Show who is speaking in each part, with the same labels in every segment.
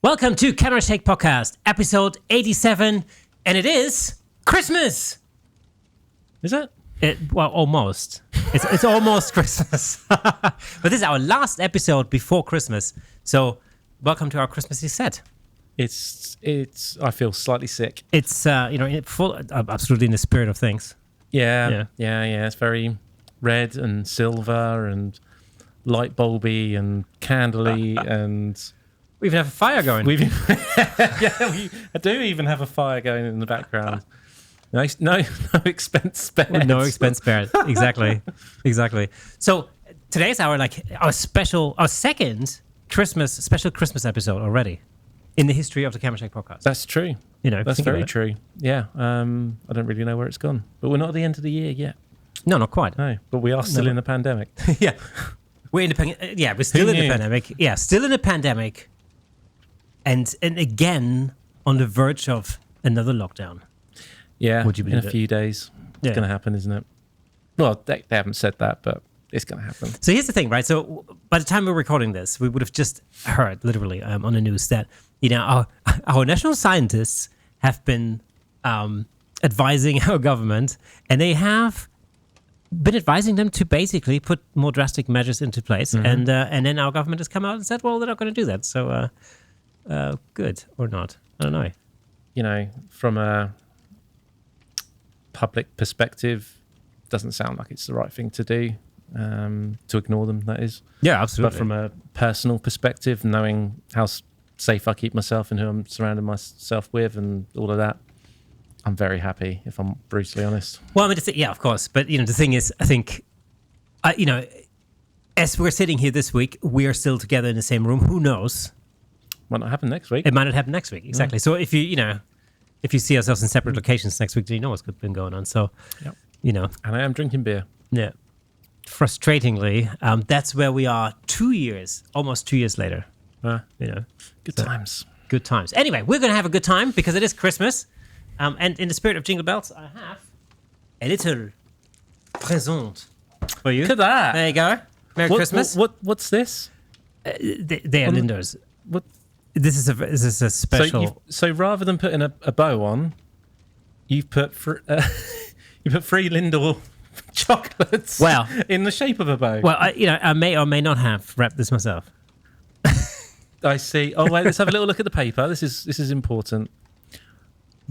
Speaker 1: Welcome to Camera Shake Podcast, episode 87, and it is Christmas.
Speaker 2: Is it?
Speaker 1: Well, almost. It's almost Christmas. But this is our last episode before Christmas. So, welcome to our Christmassy set.
Speaker 2: It's. I feel slightly sick.
Speaker 1: It's absolutely in the spirit of things.
Speaker 2: Yeah. It's very red and silver and light bulby and candly and.
Speaker 1: We even have a fire going.
Speaker 2: I do even have a fire going in the background. No expense spared.
Speaker 1: No expense spared. Exactly. So today's our second special Christmas episode already in the history of the Camera Shake Podcast.
Speaker 2: That's true. That's very true. Yeah. I don't really know where it's gone, but we're not at the end of the year yet.
Speaker 1: No, not quite.
Speaker 2: No, but we are still in the pandemic.
Speaker 1: Yeah, we're still in the pandemic. Yeah, still in the pandemic. And again, on the verge of another lockdown.
Speaker 2: Yeah,
Speaker 1: would you
Speaker 2: in a few days. It's going to happen, isn't it? Well, they haven't said that, but it's going to happen.
Speaker 1: So here's the thing, right? So by the time we're recording this, we would have just heard, literally, on the news that, our national scientists have been advising our government, and they have been advising them to basically put more drastic measures into place. Mm-hmm. And then our government has come out and said, well, they're not going to do that. So... good or not? I don't know.
Speaker 2: From a public perspective, doesn't sound like it's the right thing to do, to ignore them, that is.
Speaker 1: Yeah, absolutely.
Speaker 2: But from a personal perspective, knowing how safe I keep myself and who I'm surrounding myself with and all of that, I'm very happy, if I'm brutally honest.
Speaker 1: Well, I mean, of course. But, the thing is, I think, as we're sitting here this week, we are still together in the same room. Who knows?
Speaker 2: Might not happen next week.
Speaker 1: It might not happen next week, exactly. So if you see ourselves in separate locations next week, then you know what's been going on. So,
Speaker 2: yep.
Speaker 1: And
Speaker 2: I am drinking beer.
Speaker 1: Yeah. Frustratingly, that's where we are almost 2 years later.
Speaker 2: Good times.
Speaker 1: Good times. Anyway, we're going to have a good time because it is Christmas. And in the spirit of Jingle Bells, I have a little present for you.
Speaker 2: Look at that.
Speaker 1: There you go. Merry Christmas.
Speaker 2: What's this?
Speaker 1: They are Lindors.
Speaker 2: What?
Speaker 1: This is a special.
Speaker 2: So rather than putting a bow on, you've put three Lindor chocolates.
Speaker 1: Well,
Speaker 2: in the shape of a bow.
Speaker 1: Well, I may or may not have wrapped this myself.
Speaker 2: I see. Oh wait, let's have a little look at the paper. This is important.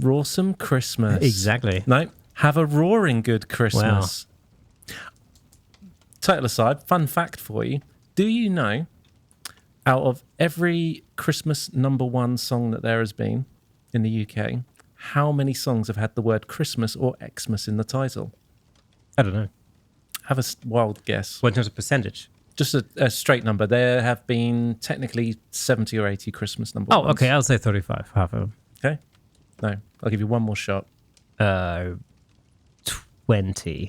Speaker 2: Rawsome Christmas.
Speaker 1: Exactly.
Speaker 2: No, have a roaring good Christmas. Wow. Title aside, fun fact for you: do you know? Out of every Christmas #1 song that there has been in the UK, how many songs have had the word Christmas or Xmas in the title?
Speaker 1: I don't know.
Speaker 2: Have a wild guess.
Speaker 1: What in terms of percentage?
Speaker 2: Just a straight number. There have been technically 70 or 80 Christmas #1s.
Speaker 1: Oh, okay. I'll say 35. Half of them.
Speaker 2: Okay. No, I'll give you one more shot.
Speaker 1: 20.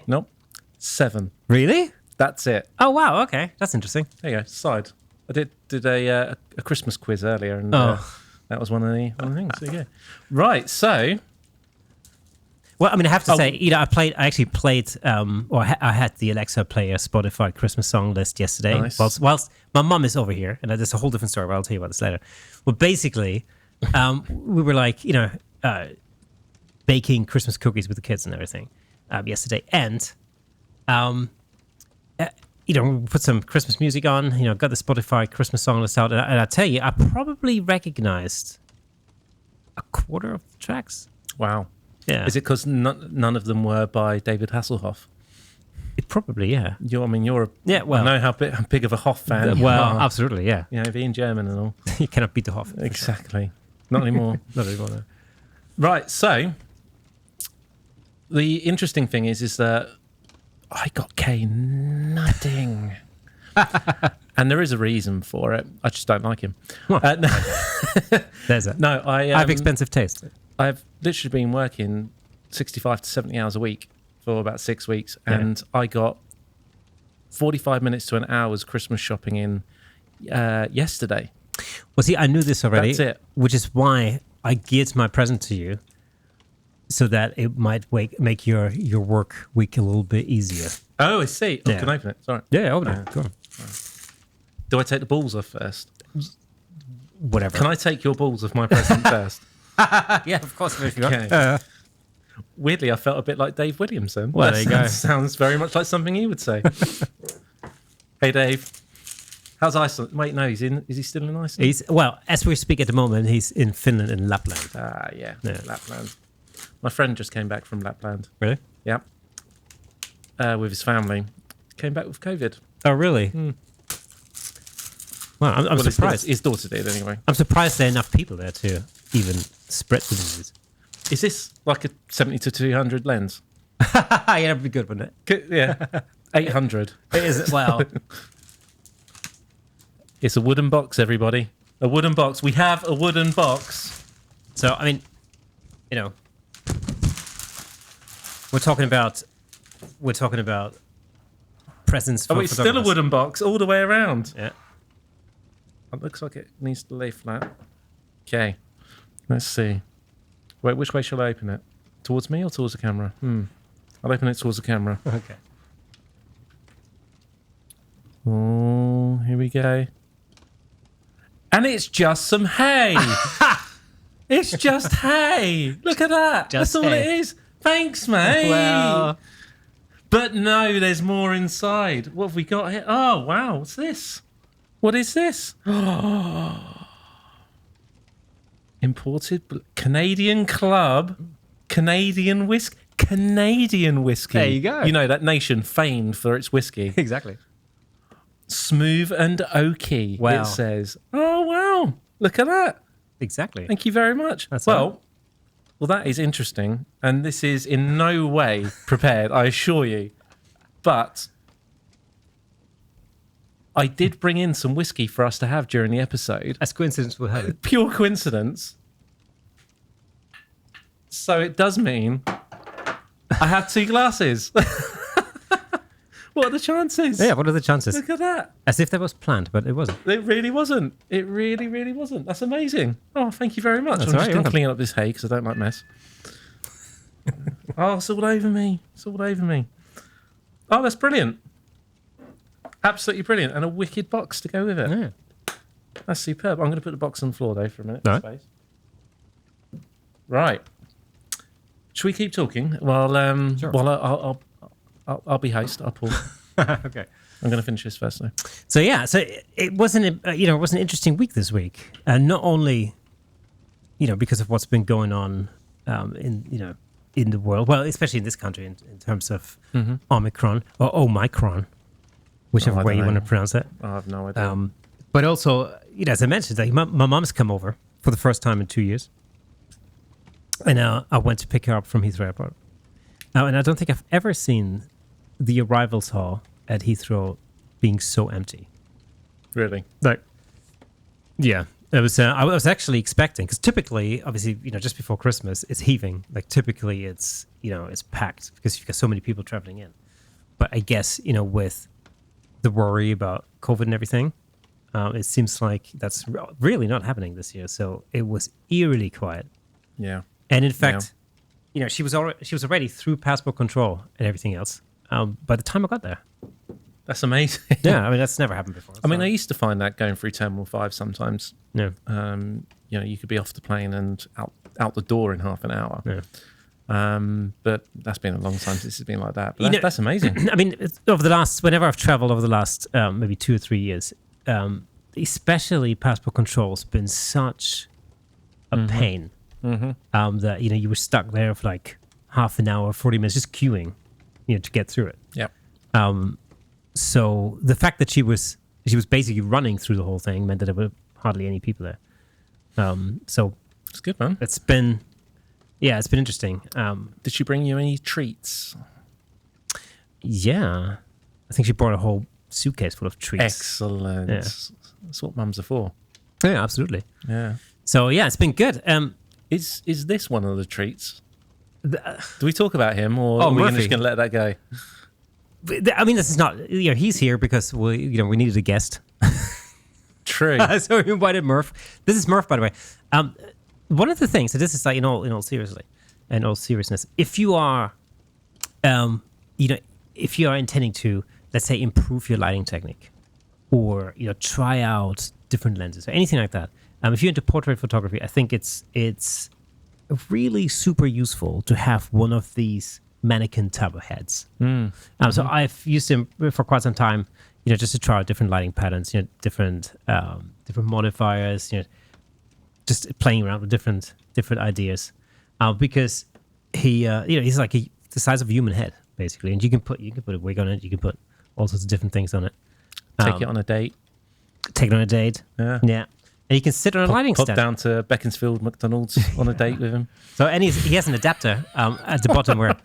Speaker 2: Nope. 7.
Speaker 1: Really?
Speaker 2: That's it.
Speaker 1: Oh, wow. Okay. That's interesting.
Speaker 2: There you go. Side. I did a Christmas quiz earlier, and that was one of the things. There you go. Right, so.
Speaker 1: Well, I mean, I have to say, I actually played, I had the Alexa play a Spotify Christmas song list yesterday.
Speaker 2: Nice.
Speaker 1: Whilst my mum is over here, and that's a whole different story, but I'll tell you about this later. Well, basically, we were baking Christmas cookies with the kids and everything yesterday, and we put some Christmas music on, got the Spotify Christmas song list out, and I tell you, I probably recognized a quarter of the tracks.
Speaker 2: Wow.
Speaker 1: Yeah.
Speaker 2: Is it because none of them were by David Hasselhoff?
Speaker 1: It probably, yeah.
Speaker 2: I know how big of a Hoff fan you
Speaker 1: well,
Speaker 2: are.
Speaker 1: Absolutely, yeah.
Speaker 2: Being German and all.
Speaker 1: You cannot beat the Hoff.
Speaker 2: Exactly. Not anymore.
Speaker 1: Not anymore, no.
Speaker 2: Right, so the interesting thing is that I got Kay nutting. And there is a reason for it. I just don't like him.
Speaker 1: No. There's it.
Speaker 2: No, I
Speaker 1: have expensive taste.
Speaker 2: I've literally been working 65 to 70 hours a week for about 6 weeks, and I got 45 minutes to an hour's Christmas shopping in yesterday.
Speaker 1: Well, see, I knew this already.
Speaker 2: That's it.
Speaker 1: Which is why I geared my present to you, so that it might make your work week a little bit easier.
Speaker 2: Oh, I see. Oh, can I open it? Sorry.
Speaker 1: Yeah, open it. Go on.
Speaker 2: Do I take the balls off first?
Speaker 1: whatever.
Speaker 2: Can I take your balls of my present first?
Speaker 1: Yeah, of course. If you
Speaker 2: Okay.
Speaker 1: want.
Speaker 2: Weirdly, I felt a bit like Dave Williams then.
Speaker 1: Well,
Speaker 2: That
Speaker 1: there you go.
Speaker 2: sounds very much like something he would say. Hey, Dave. How's Iceland? Wait, no, he's in. Is he still in Iceland?
Speaker 1: Well, as we speak at the moment, he's in Finland and Lapland.
Speaker 2: Yeah,
Speaker 1: Yeah.
Speaker 2: Lapland. My friend just came back from Lapland.
Speaker 1: Really?
Speaker 2: Yeah. With his family. Came back with COVID.
Speaker 1: Oh, really? Well, I'm
Speaker 2: Well,
Speaker 1: surprised.
Speaker 2: His daughter did, anyway.
Speaker 1: I'm surprised there are enough people there to even spread the disease.
Speaker 2: Is this like a 70 to 200 lens?
Speaker 1: Yeah, that'd be good, wouldn't it?
Speaker 2: Yeah. 800.
Speaker 1: It is. Well,
Speaker 2: It's a wooden box, everybody. A wooden box. We have a wooden box.
Speaker 1: so I mean, you know, we're talking about presents. For
Speaker 2: It's still a
Speaker 1: photographers.
Speaker 2: wooden box all the way around.
Speaker 1: Yeah.
Speaker 2: It looks like it needs to lay flat. Okay. Let's see. Wait, which way shall I open it? Towards me or towards the camera? I'll open it towards the camera.
Speaker 1: Okay.
Speaker 2: Oh, here we go. And it's just some hay. It's just hay. Look at that.
Speaker 1: Just
Speaker 2: That's all
Speaker 1: hay.
Speaker 2: it is. Thanks, mate.
Speaker 1: Well,
Speaker 2: But no, there's more inside. What have we got here? Oh, wow. What's this? What is this? Imported Canadian Club. Canadian whiskey. Canadian whiskey.
Speaker 1: There you go.
Speaker 2: You know, that nation famed for its whiskey.
Speaker 1: exactly.
Speaker 2: Smooth and oaky,
Speaker 1: Wow.
Speaker 2: it says. Oh, wow. Look at that.
Speaker 1: Exactly.
Speaker 2: Thank you very much.
Speaker 1: That's
Speaker 2: well, that is interesting. And this is in no way prepared, I assure you. But I did bring in some whiskey for us to have during the episode.
Speaker 1: As coincidence will have it.
Speaker 2: Pure coincidence. So it does mean I have 2 glasses. What are the chances?
Speaker 1: Yeah. What are the chances?
Speaker 2: Look at that.
Speaker 1: As if that was planned, but it wasn't.
Speaker 2: It really wasn't. It really, really wasn't. That's amazing. Oh, thank you very much.
Speaker 1: That's
Speaker 2: I'm
Speaker 1: all right,
Speaker 2: just
Speaker 1: you're
Speaker 2: going to
Speaker 1: welcome.
Speaker 2: clean up this hay because I don't like mess. Oh, it's all over me. It's all over me. Oh, that's brilliant. Absolutely brilliant. And a wicked box to go with it.
Speaker 1: Yeah.
Speaker 2: That's superb. I'm going to put the box on the floor, though, for a minute.
Speaker 1: All right.
Speaker 2: Space. Right. Should we keep talking? Well,
Speaker 1: Sure.
Speaker 2: well, I'll be host. I'll pull.
Speaker 1: Okay.
Speaker 2: I'm going to finish this first, though.
Speaker 1: So yeah, so it wasn't it was an interesting week this week, and not only because of what's been going on in the world, well, especially in this country in terms of Omicron or Omicron, whichever
Speaker 2: I
Speaker 1: way
Speaker 2: don't
Speaker 1: you want to
Speaker 2: know.
Speaker 1: pronounce it.
Speaker 2: I have no idea.
Speaker 1: But also, as I mentioned, like my mom's come over for the first time in 2 years, and I went to pick her up from Heathrow Airport. And I don't think I've ever seen the arrivals hall at Heathrow being so empty.
Speaker 2: Really?
Speaker 1: Like, yeah, it was. I was actually expecting, because typically, obviously, just before Christmas, it's heaving. Like typically, it's it's packed because you've got so many people traveling in. But I guess with the worry about COVID and everything, it seems like that's really not happening this year. So it was eerily quiet.
Speaker 2: Yeah.
Speaker 1: And in fact, she was already through passport control and everything else by the time I got there.
Speaker 2: That's amazing.
Speaker 1: Yeah, I mean that's never happened before.
Speaker 2: I mean, I used to find that going through Terminal 5 sometimes.
Speaker 1: yeah.
Speaker 2: You could be off the plane and out the door in half an hour.
Speaker 1: Yeah.
Speaker 2: But that's been a long time since it's been like that. But that's amazing.
Speaker 1: I mean, whenever I've traveled over the last maybe 2 or 3 years, especially passport control's been such a pain that you were stuck there for like half an hour, 40 minutes, just queuing, to get through it.
Speaker 2: Yeah.
Speaker 1: So the fact that she was basically running through the whole thing meant that there were hardly any people there. So
Speaker 2: It's good, man.
Speaker 1: it's been interesting.
Speaker 2: Did she bring you any treats?
Speaker 1: Yeah, I think she brought a whole suitcase full of treats.
Speaker 2: Excellent.
Speaker 1: Yeah.
Speaker 2: That's what mums are for.
Speaker 1: Yeah, absolutely.
Speaker 2: Yeah.
Speaker 1: So yeah, it's been good.
Speaker 2: Is this one of the treats? Do we talk about him, or are we
Speaker 1: Murphy.
Speaker 2: just going to let that go?
Speaker 1: I mean, this is not. He's here because we needed a guest,
Speaker 2: True.
Speaker 1: so we invited Murph. This is Murph, by the way. One of the things. So this is like in all seriousness. If you are, if you are intending to, let's say, improve your lighting technique, or try out different lenses or anything like that, If you're into portrait photography, I think it's really super useful to have one of these mannequin type of heads. So I've used them for quite some time, just to try out different lighting patterns, different modifiers, just playing around with different ideas, because he's like the size of a human head basically, and you can put a wig on it, you can put all sorts of different things on it.
Speaker 2: Take it on a date.
Speaker 1: Take it on a date. Yeah. And you can sit on a lighting
Speaker 2: pop
Speaker 1: stand.
Speaker 2: down to Beaconsfield McDonald's on a date with him.
Speaker 1: So, and he has an adapter at the bottom where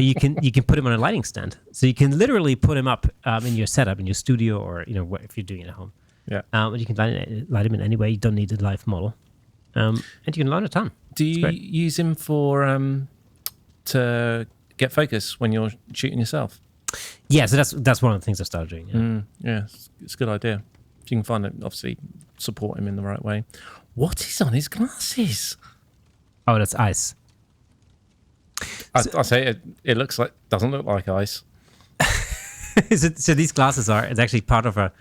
Speaker 1: you can put him on a lighting stand. So you can literally put him up in your setup, in your studio, or if you're doing it at home.
Speaker 2: Yeah.
Speaker 1: You can light him in any way. You don't need a live model, and you can learn a ton.
Speaker 2: Do you use him for to get focus when you're shooting yourself?
Speaker 1: Yeah. So that's one of the things I started doing.
Speaker 2: Yeah, it's a good idea. If you can find it, obviously support him in the right way. What is on his glasses?
Speaker 1: Oh, that's ice.
Speaker 2: I say it doesn't look like ice.
Speaker 1: So these glasses it's actually part of a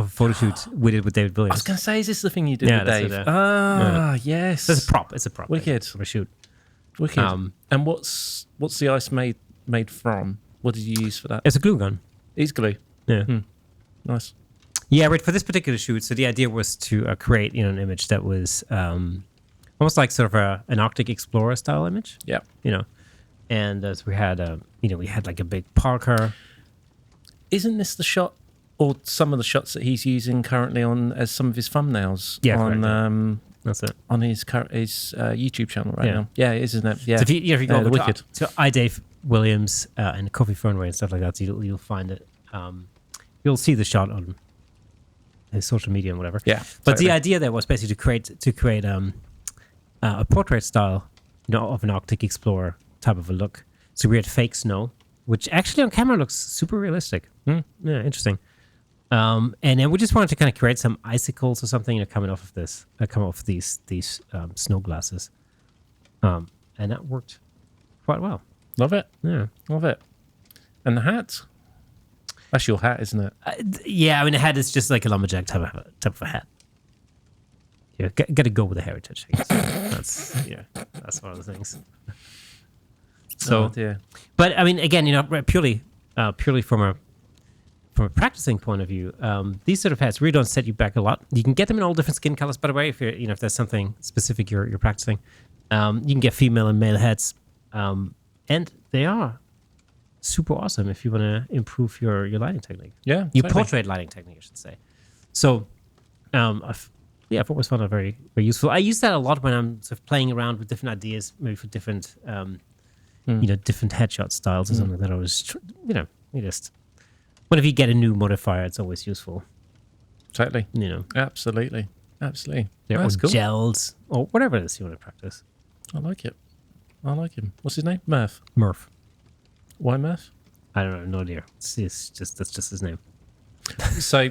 Speaker 1: photo shoot we did with David Williams.
Speaker 2: I was going to say, is this the thing you did with Dave? Yes.
Speaker 1: It's a prop. It's a prop.
Speaker 2: Wicked.
Speaker 1: For a shoot.
Speaker 2: Wicked. And what's the ice made from? What did you use for that?
Speaker 1: It's a glue gun.
Speaker 2: It's glue.
Speaker 1: Yeah.
Speaker 2: Nice.
Speaker 1: Yeah, right. For this particular shoot, so the idea was to create an image that was almost like sort of an Arctic Explorer style image.
Speaker 2: Yeah.
Speaker 1: And as we had we had like a big parka.
Speaker 2: Isn't this the shot or some of the shots that he's using currently as some of his thumbnails?
Speaker 1: Yeah,
Speaker 2: on
Speaker 1: that's it.
Speaker 2: On his YouTube channel right now. Yeah, it is, isn't it? Yeah.
Speaker 1: So if you go
Speaker 2: Wicked.
Speaker 1: to Dave Williams and Coffee Fernway and stuff like that, so you'll find it. You'll see the shot on his social media and whatever.
Speaker 2: Yeah.
Speaker 1: But
Speaker 2: totally.
Speaker 1: the idea there was basically to create a portrait style, of an Arctic Explorer type of a look. So we had fake snow, which actually on camera looks super realistic. Yeah, interesting. And then we just wanted to kind of create some icicles or something, coming off of this, these snow glasses, and that worked quite well.
Speaker 2: Love it.
Speaker 1: Yeah,
Speaker 2: love it. And the hat. That's your hat, isn't it?
Speaker 1: Yeah, I mean, the hat is just like a lumberjack type of a hat. Yeah, got to go with the heritage. I guess. That's one of the things. So, but I mean, again, purely from a practicing point of view, these sort of hats really don't set you back a lot. You can get them in all different skin colors, by the way. If you're, if there's something specific you're practicing, you can get female and male hats, and they are super awesome if you want to improve your lighting technique.
Speaker 2: Yeah,
Speaker 1: your portrait lighting technique, I should say. So, I've always found it very, very useful. I use that a lot when I'm sort of playing around with different ideas, maybe for different, different headshot styles or something that I was, you just whenever you get a new modifier, it's always useful.
Speaker 2: Totally. Absolutely. Absolutely.
Speaker 1: Yeah,
Speaker 2: That's
Speaker 1: or
Speaker 2: cool.
Speaker 1: gels or whatever it is you want to practice.
Speaker 2: I like it. I like him. What's his name? Murph. Why Murph?
Speaker 1: I don't know. No idea. That's just his name.
Speaker 2: So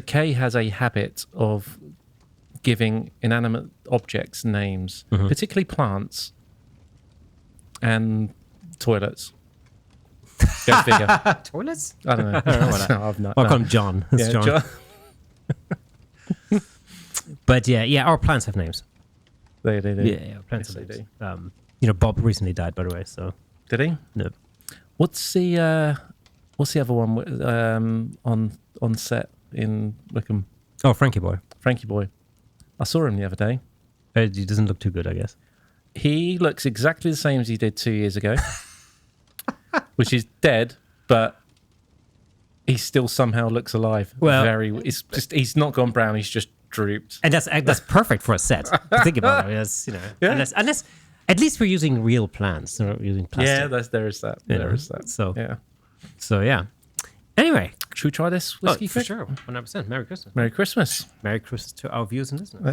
Speaker 2: Kay has a habit of giving inanimate objects names, particularly plants and toilets. Go figure.
Speaker 1: Toilets?
Speaker 2: I don't know. I've not.
Speaker 1: I'll call him John. It's John. But yeah, our plants have names.
Speaker 2: They do.
Speaker 1: Yeah, our plants have names. Bob recently died, by the way. So
Speaker 2: did he?
Speaker 1: No.
Speaker 2: What's the other one on set in Wickham?
Speaker 1: Oh, Frankie Boy.
Speaker 2: Frankie Boy. I saw him the other day.
Speaker 1: He doesn't look too good, I guess. He
Speaker 2: looks exactly the same as he did 2 years ago, which is dead, but he still somehow looks alive.
Speaker 1: Well,
Speaker 2: he's not gone brown. He's just drooped,
Speaker 1: and that's perfect for a set. Think about it. Unless at least we're using real plants, not using plastic.
Speaker 2: Yeah, there is that. There is that.
Speaker 1: So yeah. Anyway,
Speaker 2: should we try this whiskey?
Speaker 1: For sure, 100%. Merry Christmas.
Speaker 2: Merry Christmas.
Speaker 1: Merry Christmas to our viewers and listeners.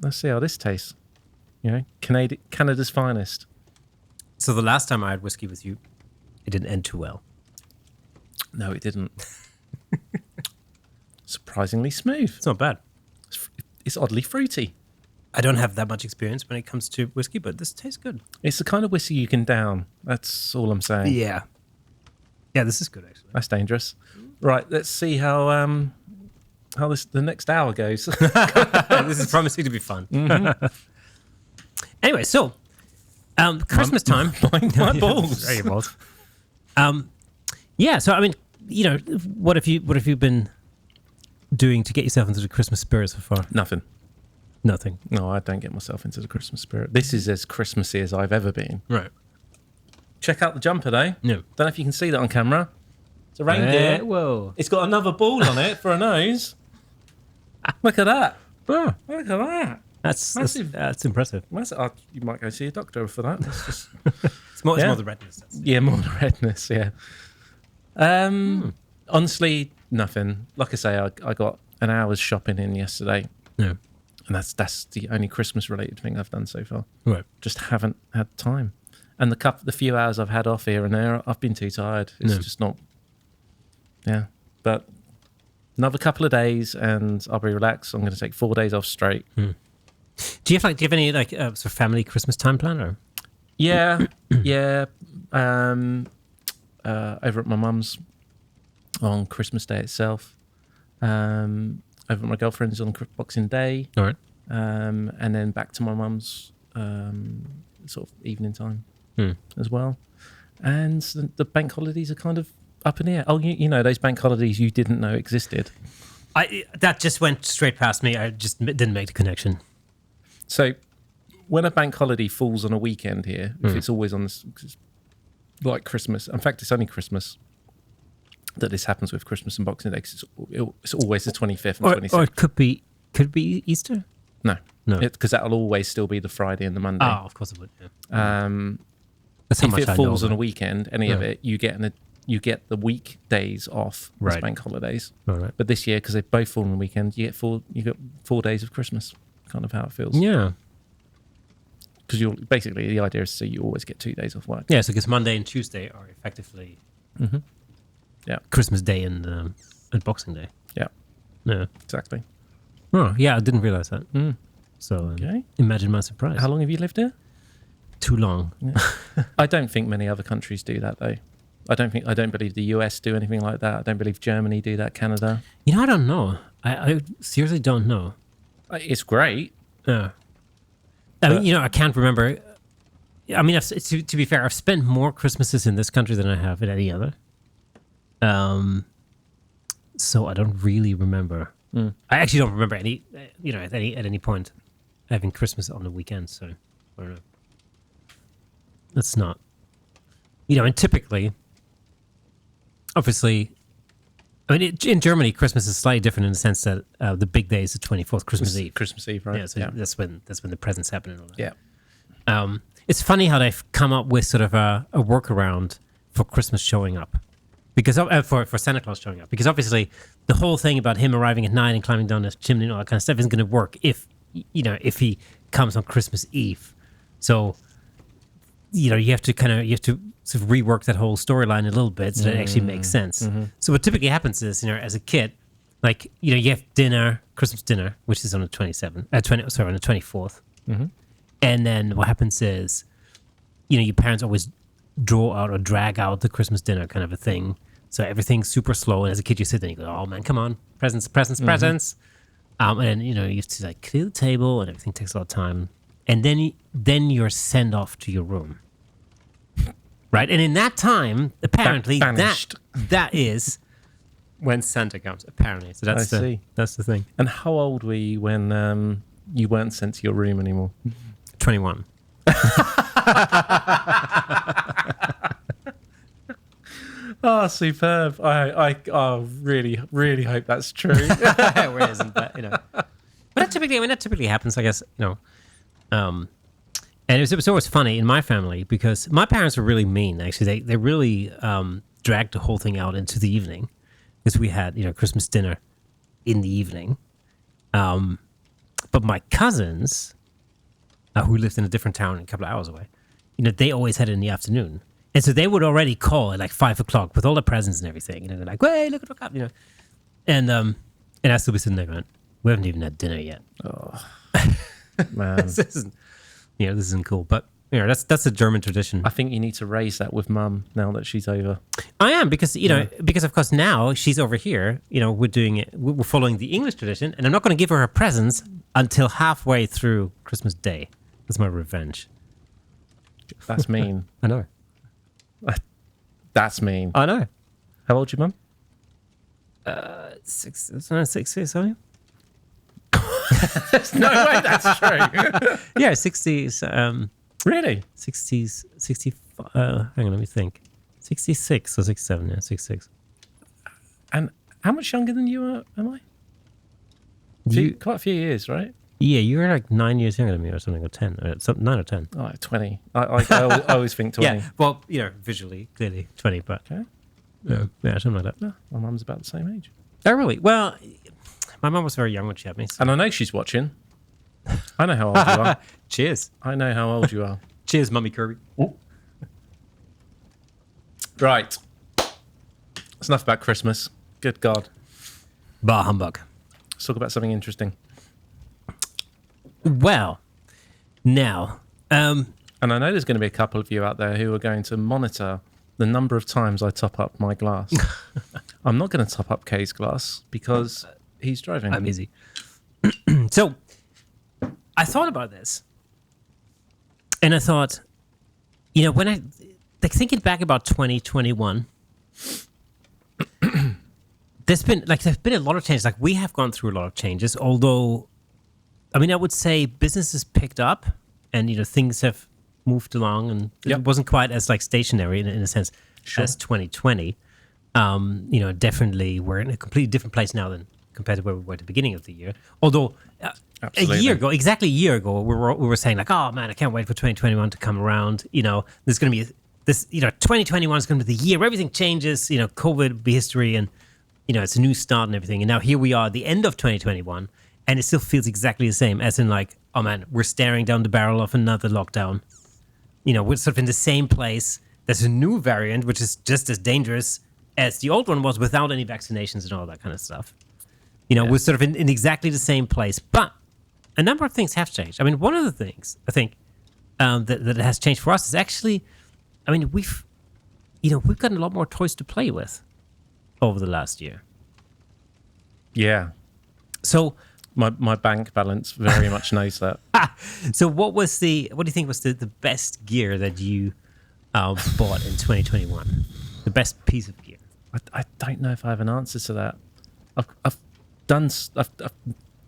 Speaker 2: Let's see how this tastes. Canada's finest.
Speaker 1: So the last time I had whiskey with you, it didn't end too well.
Speaker 2: No, it didn't. Surprisingly smooth.
Speaker 1: It's not bad.
Speaker 2: It's oddly fruity.
Speaker 1: I don't have that much experience when it comes to whiskey, but this tastes good.
Speaker 2: It's the kind of whiskey you can down. That's all I'm saying.
Speaker 1: Yeah. Yeah, this is good, actually.
Speaker 2: That's dangerous. Right, let's see how how the next hour goes.
Speaker 1: This is promising to be fun. Anyway, so Christmas time.
Speaker 2: My balls.
Speaker 1: Very balls. Yeah. So I mean, what have you been doing to get yourself into the Christmas spirit so far?
Speaker 2: Nothing. No, I don't get myself into the Christmas spirit. This is as Christmassy as I've ever been.
Speaker 1: Right.
Speaker 2: Check out the jumper, though.
Speaker 1: No.
Speaker 2: Don't know if you can see that on camera. It's a reindeer.
Speaker 1: Whoa.
Speaker 2: It's got another ball on it for a nose. Look at that.
Speaker 1: Oh,
Speaker 2: Look at that.
Speaker 1: that's
Speaker 2: Massive.
Speaker 1: that's impressive.
Speaker 2: You might go see a doctor for that. It's just,
Speaker 1: It's more
Speaker 2: Yeah.
Speaker 1: the redness.
Speaker 2: yeah, more the redness, yeah. Honestly, nothing. Like I say, I got an hour's shopping in yesterday.
Speaker 1: Yeah.
Speaker 2: And that's the only Christmas-related thing I've done so far.
Speaker 1: Right.
Speaker 2: Just haven't had time. And the few hours I've had off here and there, I've been too tired. It's just not... Yeah. But another couple of days and I'll be relaxed. I'm going to take 4 days off straight.
Speaker 1: Do you have any sort of family Christmas time plan or?
Speaker 2: Yeah. Yeah. Over at my mum's on Christmas Day itself. Over at my girlfriend's on Boxing Day.
Speaker 1: All right.
Speaker 2: And then back to my mum's sort of evening time as well. And the bank holidays are kind of up in the air. Oh, you know, those bank holidays you didn't know existed.
Speaker 1: That just went straight past me. I just didn't make the connection.
Speaker 2: So when a bank holiday falls on a weekend here, if it's always on this, like Christmas, in fact, it's only Christmas that this happens with Christmas and Boxing Day, 'cause it's always the 25th and 26th.
Speaker 1: Or it could be Easter?
Speaker 2: No.
Speaker 1: No.
Speaker 2: Because that'll always still be the Friday and the Monday.
Speaker 1: Oh, of course it would. Yeah. That's how
Speaker 2: If
Speaker 1: much
Speaker 2: it
Speaker 1: I
Speaker 2: falls
Speaker 1: know
Speaker 2: on a
Speaker 1: about
Speaker 2: weekend, any of it, you get the weekdays off as
Speaker 1: Right.
Speaker 2: bank holidays.
Speaker 1: All right.
Speaker 2: But this year, because they both fall on the weekend, you get 4 days of Christmas. Kind of how it feels.
Speaker 1: Yeah.
Speaker 2: Because you're basically, the idea is so you always get 2 days off work.
Speaker 1: Yeah, so because Monday and Tuesday are effectively
Speaker 2: Yeah.
Speaker 1: Christmas Day and Boxing Day.
Speaker 2: Yeah.
Speaker 1: Yeah.
Speaker 2: Exactly.
Speaker 1: Oh, yeah, I didn't realize that. So
Speaker 2: Okay.
Speaker 1: imagine my surprise.
Speaker 2: How long have you lived here?
Speaker 1: Too long.
Speaker 2: I don't think many other countries do that though. I don't believe the US do anything like that. I don't believe Germany do that. Canada.
Speaker 1: I don't know. I seriously don't know.
Speaker 2: It's great.
Speaker 1: Yeah. I mean, I can't remember. I mean, to be fair, I've spent more Christmases in this country than I have in any other. So I don't really remember. I actually don't remember any, at any point having Christmas on the weekend. So I don't know. That's not, and typically, obviously, I mean, in Germany, Christmas is slightly different in the sense that the big day is the 24th, Christmas Eve.
Speaker 2: Christmas Eve, right?
Speaker 1: Yeah, so that's when the presents happen and all that.
Speaker 2: Yeah.
Speaker 1: It's funny how they've come up with sort of a workaround for Christmas showing up, because for Santa Claus showing up, because obviously the whole thing about him arriving at night and climbing down the chimney and all that kind of stuff isn't going to work if he comes on Christmas Eve. So you have to sort of rework that whole storyline a little bit so that it actually makes sense. So what typically happens is, as a kid, like, you have Christmas dinner, which is on the 27th, on the 24th. And then what happens is, your parents always draw out or drag out the Christmas dinner kind of a thing. So everything's super slow. And as a kid, you sit there and you go, oh man, come on, presents. And then, you have to like clear the table and everything takes a lot of time. And then you're sent off to your room. Right? And in that time, apparently, that is when Santa comes, apparently. So that's the thing.
Speaker 2: And how old were you when you weren't sent to your room anymore?
Speaker 1: 21.
Speaker 2: Oh, superb. I really, really hope that's true.
Speaker 1: Where isn't that, But that typically happens, I guess, and it was always funny in my family because my parents were really mean. Actually, they really dragged the whole thing out into the evening because we had Christmas dinner in the evening. But my cousins, who lived in a different town a couple of hours away, they always had it in the afternoon, and so they would already call at like 5 o'clock with all the presents and everything. They're like, "Hey, look what I got!" And I still be sitting there going, "We haven't even had dinner yet."
Speaker 2: Oh man.
Speaker 1: This isn't cool. But That's a German tradition.
Speaker 2: I think you need to raise that with Mum now that she's over.
Speaker 1: I am because because of course now she's over here. We're doing it. We're following the English tradition, and I'm not going to give her her presents until halfway through Christmas Day. That's my revenge.
Speaker 2: That's mean.
Speaker 1: I know.
Speaker 2: That's mean.
Speaker 1: I know.
Speaker 2: How old's your mum?
Speaker 1: 60, are you?
Speaker 2: There's no way that's true.
Speaker 1: Yeah, 60s.
Speaker 2: Really?
Speaker 1: 60s, 65. Hang on, let me think. 66 or 67, yeah, 66.
Speaker 2: And how much younger than you am I? Quite a few years, right?
Speaker 1: Yeah, you were like 9 years younger than me or something, or 10, or 9 or 10.
Speaker 2: Oh, 20. I always think 20.
Speaker 1: Yeah, well, visually, clearly 20, but
Speaker 2: okay.
Speaker 1: Yeah, something like that.
Speaker 2: No, my mum's about the same age.
Speaker 1: Oh, really? Well, my mum was very young when she had me. So.
Speaker 2: And I know she's watching. I know how old you are.
Speaker 1: Cheers.
Speaker 2: I know how old you are.
Speaker 1: Cheers, Mummy Kirby.
Speaker 2: Ooh. Right. That's enough about Christmas. Good God.
Speaker 1: Bah humbug.
Speaker 2: Let's talk about something interesting.
Speaker 1: Well, now...
Speaker 2: and I know there's going to be a couple of you out there who are going to monitor the number of times I top up my glass. I'm not going to top up Kay's glass because he's driving.
Speaker 1: I'm easy. So, I thought about this. And I thought, when I... thinking back about 2021... there's been a lot of changes. Like, we have gone through a lot of changes, although... I mean, I would say business has picked up and, things have moved along and it wasn't quite as stationary in a sense as 2020. Definitely we're in a completely different place now than compared to where we were at the beginning of the year. Although exactly a year ago, we were saying oh man, I can't wait for 2021 to come around. There's going to be this, 2021 is going to be the year where everything changes, COVID will be history and, it's a new start and everything. And now here we are at the end of 2021. And it still feels exactly the same, as in oh man, we're staring down the barrel of another lockdown. We're sort of in the same place. There's a new variant, which is just as dangerous as the old one was without any vaccinations and all that kind of stuff. We're sort of in exactly the same place. But a number of things have changed. I mean, one of the things I think that has changed for us is actually, I mean, we've gotten a lot more toys to play with over the last year.
Speaker 2: Yeah.
Speaker 1: So...
Speaker 2: My bank balance very much knows that.
Speaker 1: So what do you think was the best gear that you bought in 2021? The best piece of gear?
Speaker 2: I don't know if I have an answer to that. I've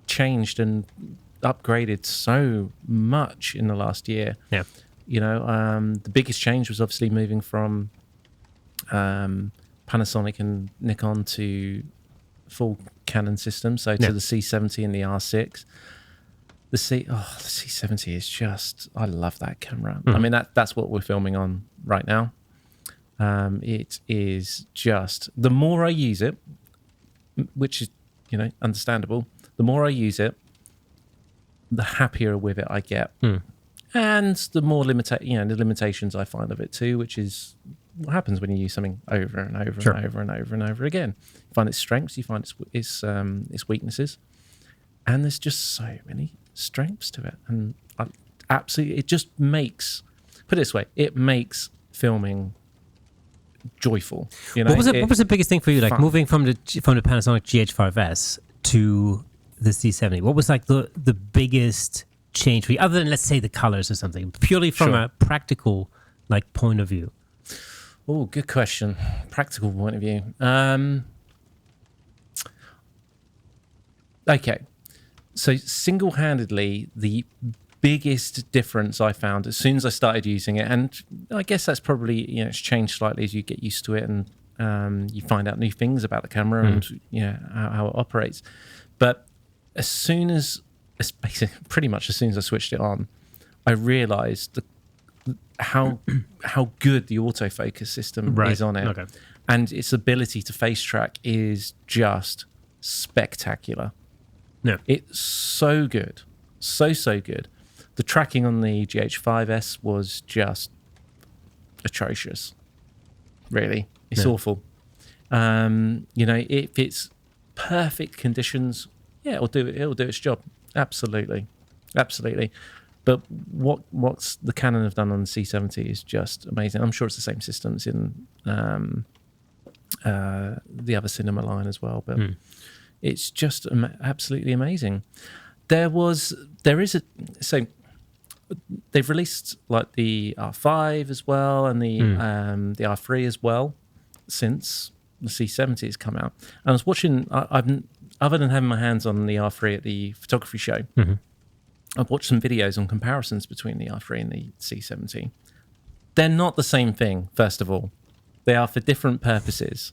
Speaker 2: changed and upgraded so much in the last year.
Speaker 1: Yeah.
Speaker 2: The biggest change was obviously moving from Panasonic and Nikon to full Canon system, so to the C70 and the R6. The C70 is just, I love that camera. I mean, that's what we're filming on right now. It is just, the more I use it, which is, understandable, the more I use it, the happier with it I get. And the more the limitations I find of it too, which is what happens when you use something over and over and over and over and over again. You find its strengths, you find its weaknesses, and there's just so many strengths to it. And it just makes, put it this way, it makes filming joyful.
Speaker 1: What was the biggest thing for you,
Speaker 2: fun.
Speaker 1: Moving from the Panasonic GH5S to the C70? What was the biggest change for you, other than, let's say, the colors or something, purely from a practical point of view?
Speaker 2: Oh, good question. Practical point of view. Okay. So single-handedly, the biggest difference I found as soon as I started using it, and I guess that's probably, it's changed slightly as you get used to it and you find out new things about the camera and how it operates. But pretty much as soon as I switched it on, I realized how good the autofocus system is on it. Okay. And its ability to face track is just spectacular.
Speaker 1: Yeah.
Speaker 2: It's so good. So good. The tracking on the GH5S was just atrocious. Really. It's awful. If it's perfect conditions, it'll do its job. Absolutely. But what's the Canon have done on the C70 is just amazing. I'm sure it's the same systems in the other cinema line as well, but it's just absolutely amazing. So they've released like the R5 as well and the R3 as well since the C70 has come out. And I was watching. Other than having my hands on the R3 at the photography show, I've watched some videos on comparisons between the R3 and the C70. They're not the same thing. First of all, they are for different purposes.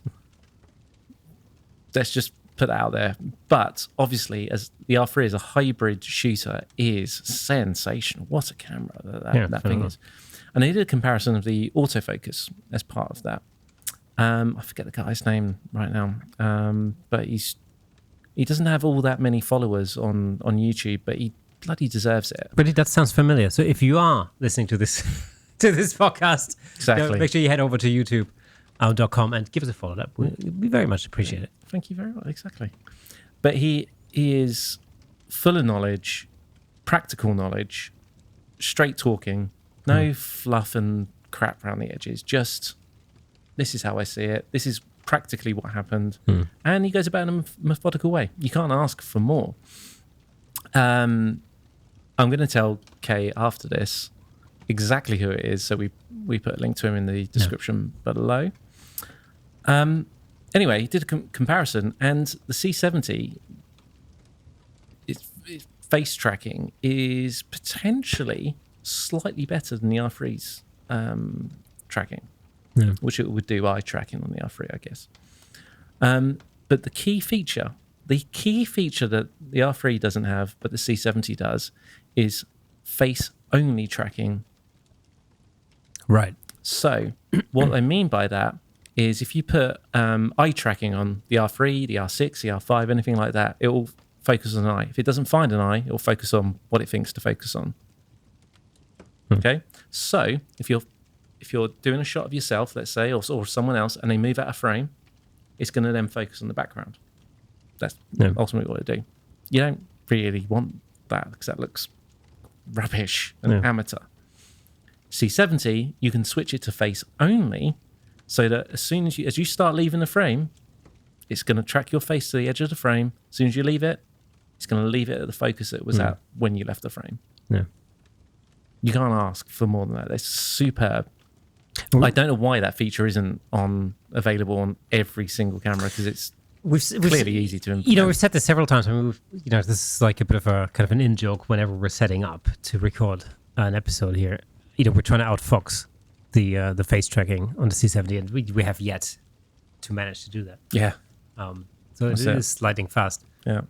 Speaker 2: Let's just put that out there. But obviously, as the R3 as a hybrid shooter is sensational. What a camera that thing is. And I did a comparison of the autofocus as part of that. I forget the guy's name right now, but he doesn't have all that many followers on YouTube, but he bloody deserves it.
Speaker 1: But that sounds familiar. So if you are listening to this podcast,
Speaker 2: exactly,
Speaker 1: make sure you head over to YouTube.com and give us a follow up. We very much appreciate it.
Speaker 2: Thank you very much. Exactly. But he is full of knowledge, practical knowledge, straight talking, no fluff and crap around the edges. Just, this is how I see it. This is practically what happened. And he goes about it in a methodical way. You can't ask for more. I'm going to tell Kay after this exactly who it is. So we put a link to him in the description below. Anyway, he did a comparison, and the C70, its face tracking is potentially slightly better than the R3's tracking, which it would do eye tracking on the R3, I guess. But the key feature that the R3 doesn't have, but the C70 does, is face-only tracking.
Speaker 1: Right.
Speaker 2: So what I mean by that is if you put eye tracking on the R3, the R6, the R5, anything like that, it will focus on an eye. If it doesn't find an eye, it will focus on what it thinks to focus on. Okay? So if you're doing a shot of yourself, let's say, or someone else, and they move out of frame, it's going to then focus on the background. That's ultimately what it do. You don't really want that because that looks rubbish and amateur. C70, you can switch it to face only, so that as soon as you start leaving the frame, it's going to track your face to the edge of the frame. As soon as you leave it, it's going to leave it at the focus it was at when you left the frame. Yeah. You can't ask for more than that. It's superb. I don't know why that feature isn't available on every single camera, because it's clearly easy to implement.
Speaker 1: We've said this several times. I mean, this is like a bit of a kind of an in-joke whenever we're setting up to record an episode here. We're trying to outfox the face tracking on the C70, and we have yet to manage to do that.
Speaker 2: Yeah.
Speaker 1: So it is lightning fast.
Speaker 2: Yeah.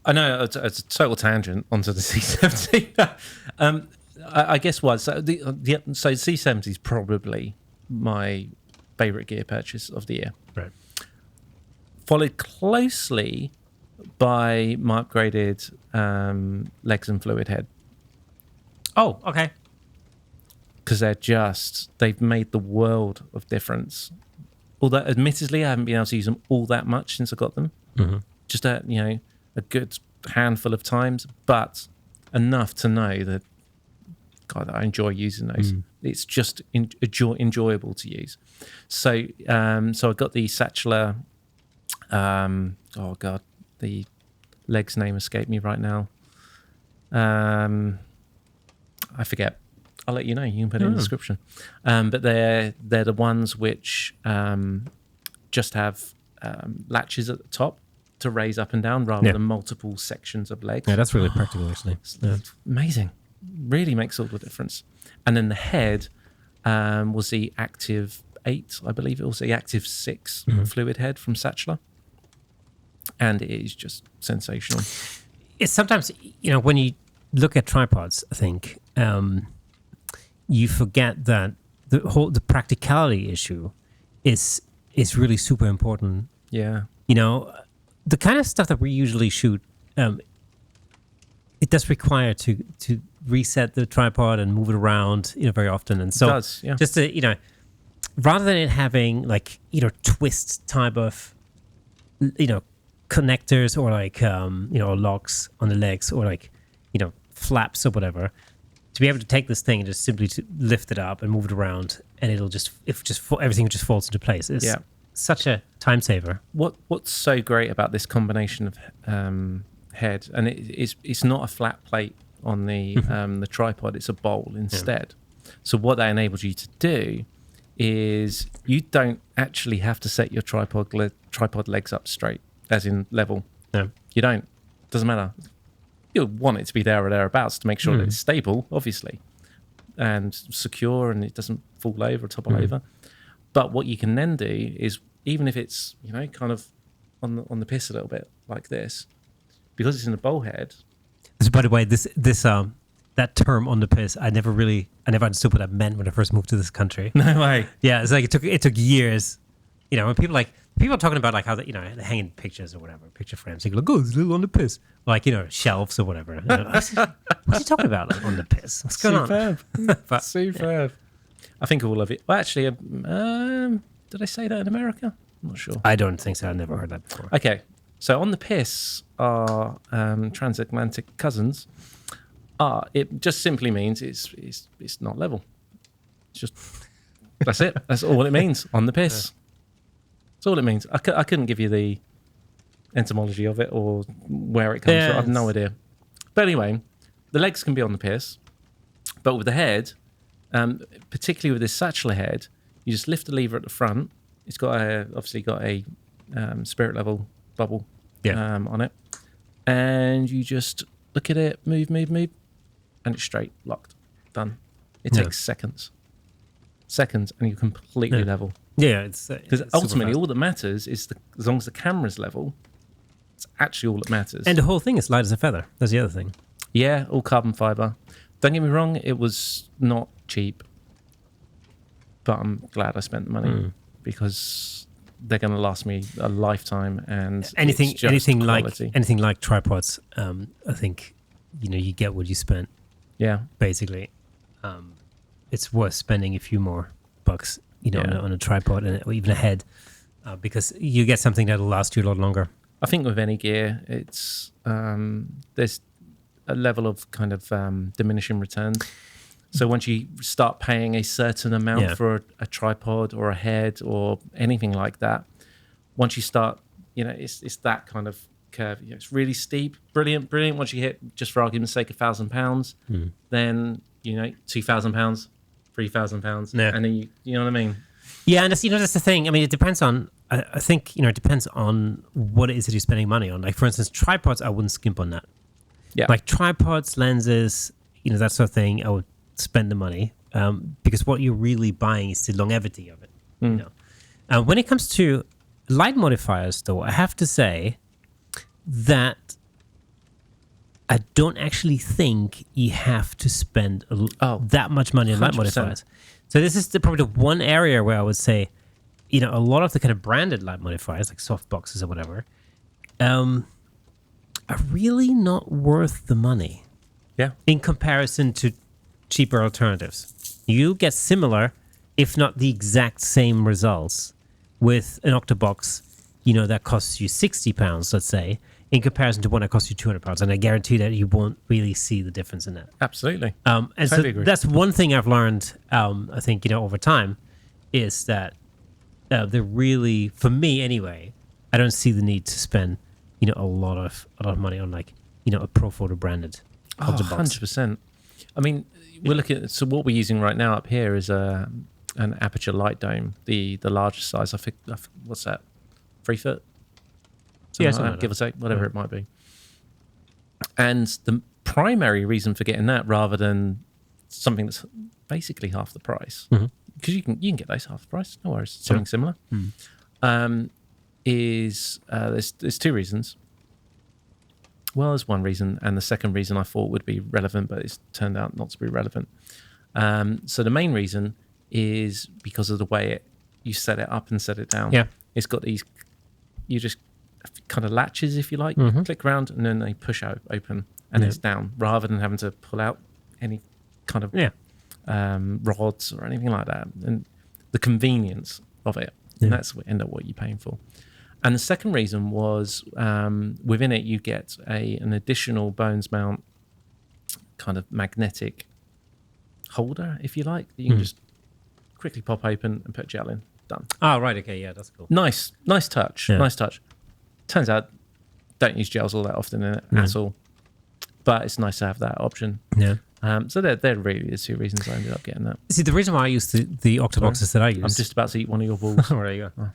Speaker 2: I know it's a total tangent onto the C70. I guess what? So the C70 is probably my favorite gear purchase of the year.
Speaker 1: Right.
Speaker 2: Followed closely by my upgraded legs and fluid head.
Speaker 1: Oh, okay.
Speaker 2: Because they've made the world of difference. Although, admittedly, I haven't been able to use them all that much since I got them. Just a good handful of times, but enough to know that, God, I enjoy using those. It's just enjoyable to use. So I got the Satchler. The leg's name escaped me right now. I forget. I'll let you know. You can put it in the description. But they're the ones which just have latches at the top to raise up and down rather than multiple sections of legs.
Speaker 1: Yeah, that's really practical, actually.
Speaker 2: It's amazing. Really makes all the difference. And then the head was the Active 8, I believe it was the Active 6 fluid head from Satchler. And it is just sensational.
Speaker 1: It's sometimes, when you look at tripods, I think, you forget that the practicality issue is really super important.
Speaker 2: Yeah.
Speaker 1: The kind of stuff that we usually shoot, it does require to reset the tripod and move it around, very often. And so
Speaker 2: it does, yeah.
Speaker 1: Just to, rather than it having twist type of, connectors or locks on the legs or flaps or whatever, to be able to take this thing and just simply to lift it up and move it around, and everything just falls into place. It's such a time saver.
Speaker 2: What's so great about this combination of head, and it's not a flat plate on the tripod, it's a bowl instead. So what that enables you to do is you don't actually have to set your tripod legs up straight, as in level.
Speaker 1: No.
Speaker 2: You don't. Doesn't matter. You'll want it to be there or thereabouts to make sure that it's stable, obviously, and secure, and it doesn't fall over or topple over. But what you can then do is, even if it's kind of on the piss a little bit like this, because it's in the bowl head.
Speaker 1: So, by the way, this that term on the piss, I never understood what that meant when I first moved to this country.
Speaker 2: No way.
Speaker 1: Yeah, it's like it took years. When people are talking about like how they're hanging pictures or whatever, picture frames. They go, "Oh, it's a little on the piss," like shelves or whatever. What's he talking about, like, on the piss? What's going on?
Speaker 2: Superb. I think all of it. Well, actually, did I say that in America? I'm not sure.
Speaker 1: I don't think so. I've never heard that before.
Speaker 2: Okay, so on the piss are transatlantic cousins. It just simply means it's not level. It's just that's it. That's all it means on the piss. Yeah. That's all it means. I couldn't give you the etymology of it or where it comes from. I have no idea. But anyway, the legs can be on the piss, but with the head, particularly with this satchel head, you just lift the lever at the front. It's got obviously got a spirit level bubble on it, and you just look at it, move, and it's straight, locked, done. It takes seconds, and you're completely level.
Speaker 1: Yeah, it's
Speaker 2: because ultimately all that matters is as long as the camera's level, it's actually all that matters.
Speaker 1: And the whole thing is light as a feather. That's the other thing.
Speaker 2: Yeah, all carbon fiber. Don't get me wrong, it was not cheap, but I'm glad I spent the money because they're going to last me a lifetime. And
Speaker 1: anything like tripods, I think you get what you spent. Yeah, basically, it's worth spending a few more bucks, on a tripod or even a head, because you get something that'll last you a lot longer.
Speaker 2: I think with any gear, it's there's a level of kind of diminishing returns. So once you start paying a certain amount for a tripod or a head or anything like that, once you start, it's that kind of curve. It's really steep, brilliant. Once you hit, just for argument's sake, £1,000, then £2,000, £3,000, and then you know what I mean.
Speaker 1: Yeah, and that's the thing. I mean, it depends on. I think it depends on what it is that you're spending money on. Like, for instance, tripods, I wouldn't skimp on that.
Speaker 2: Yeah,
Speaker 1: like tripods, lenses, that sort of thing. I would spend the money because what you're really buying is the longevity of it. When it comes to light modifiers, though, I have to say that I don't actually think you have to spend that much money on 100%. Light modifiers. So this is probably the one area where I would say, a lot of the kind of branded light modifiers, like softboxes or whatever, are really not worth the money.
Speaker 2: Yeah.
Speaker 1: In comparison to cheaper alternatives. You get similar, if not the exact same results with an octobox, that costs you £60, let's say, in comparison to one that costs you £200. And I guarantee that you won't really see the difference in that.
Speaker 2: Absolutely.
Speaker 1: And totally agree. That's one thing I've learned, I think, over time, is that they're really, for me anyway, I don't see the need to spend, a lot of money on a Pro Photo branded octobox.
Speaker 2: 100%. I mean, we're looking at, so what we're using right now up here is an aperture light dome, the largest size. I think, what's that? 3 foot? Something like that, give or take, whatever it might be. And the primary reason for getting that rather than something that's basically half the price, because you can get those half the price, no worries, something similar, is there's two reasons. Well, there's one reason, and the second reason I thought would be relevant, but it's turned out not to be relevant. So the main reason is because of the way you set it up and set it down.
Speaker 1: Yeah.
Speaker 2: It's got these, you just kind of latches, if you like, click around, and then they push open, and it's down, rather than having to pull out any kind of rods or anything like that. And the convenience of it, and that's what what you're paying for. And the second reason was within it you get an additional bones mount kind of magnetic holder, if you like, that you can just quickly pop open and put gel in. Done.
Speaker 1: Oh, right. Okay. Yeah, that's cool.
Speaker 2: Nice touch.
Speaker 1: Yeah.
Speaker 2: Nice touch. Turns out, don't use gels all that often in it at all. But it's nice to have that option.
Speaker 1: Yeah.
Speaker 2: So they're really the two reasons I ended up getting that.
Speaker 1: See, the reason why I use the Octoboxes that I use...
Speaker 2: I'm just about to eat one of your balls.
Speaker 1: Oh, there you go.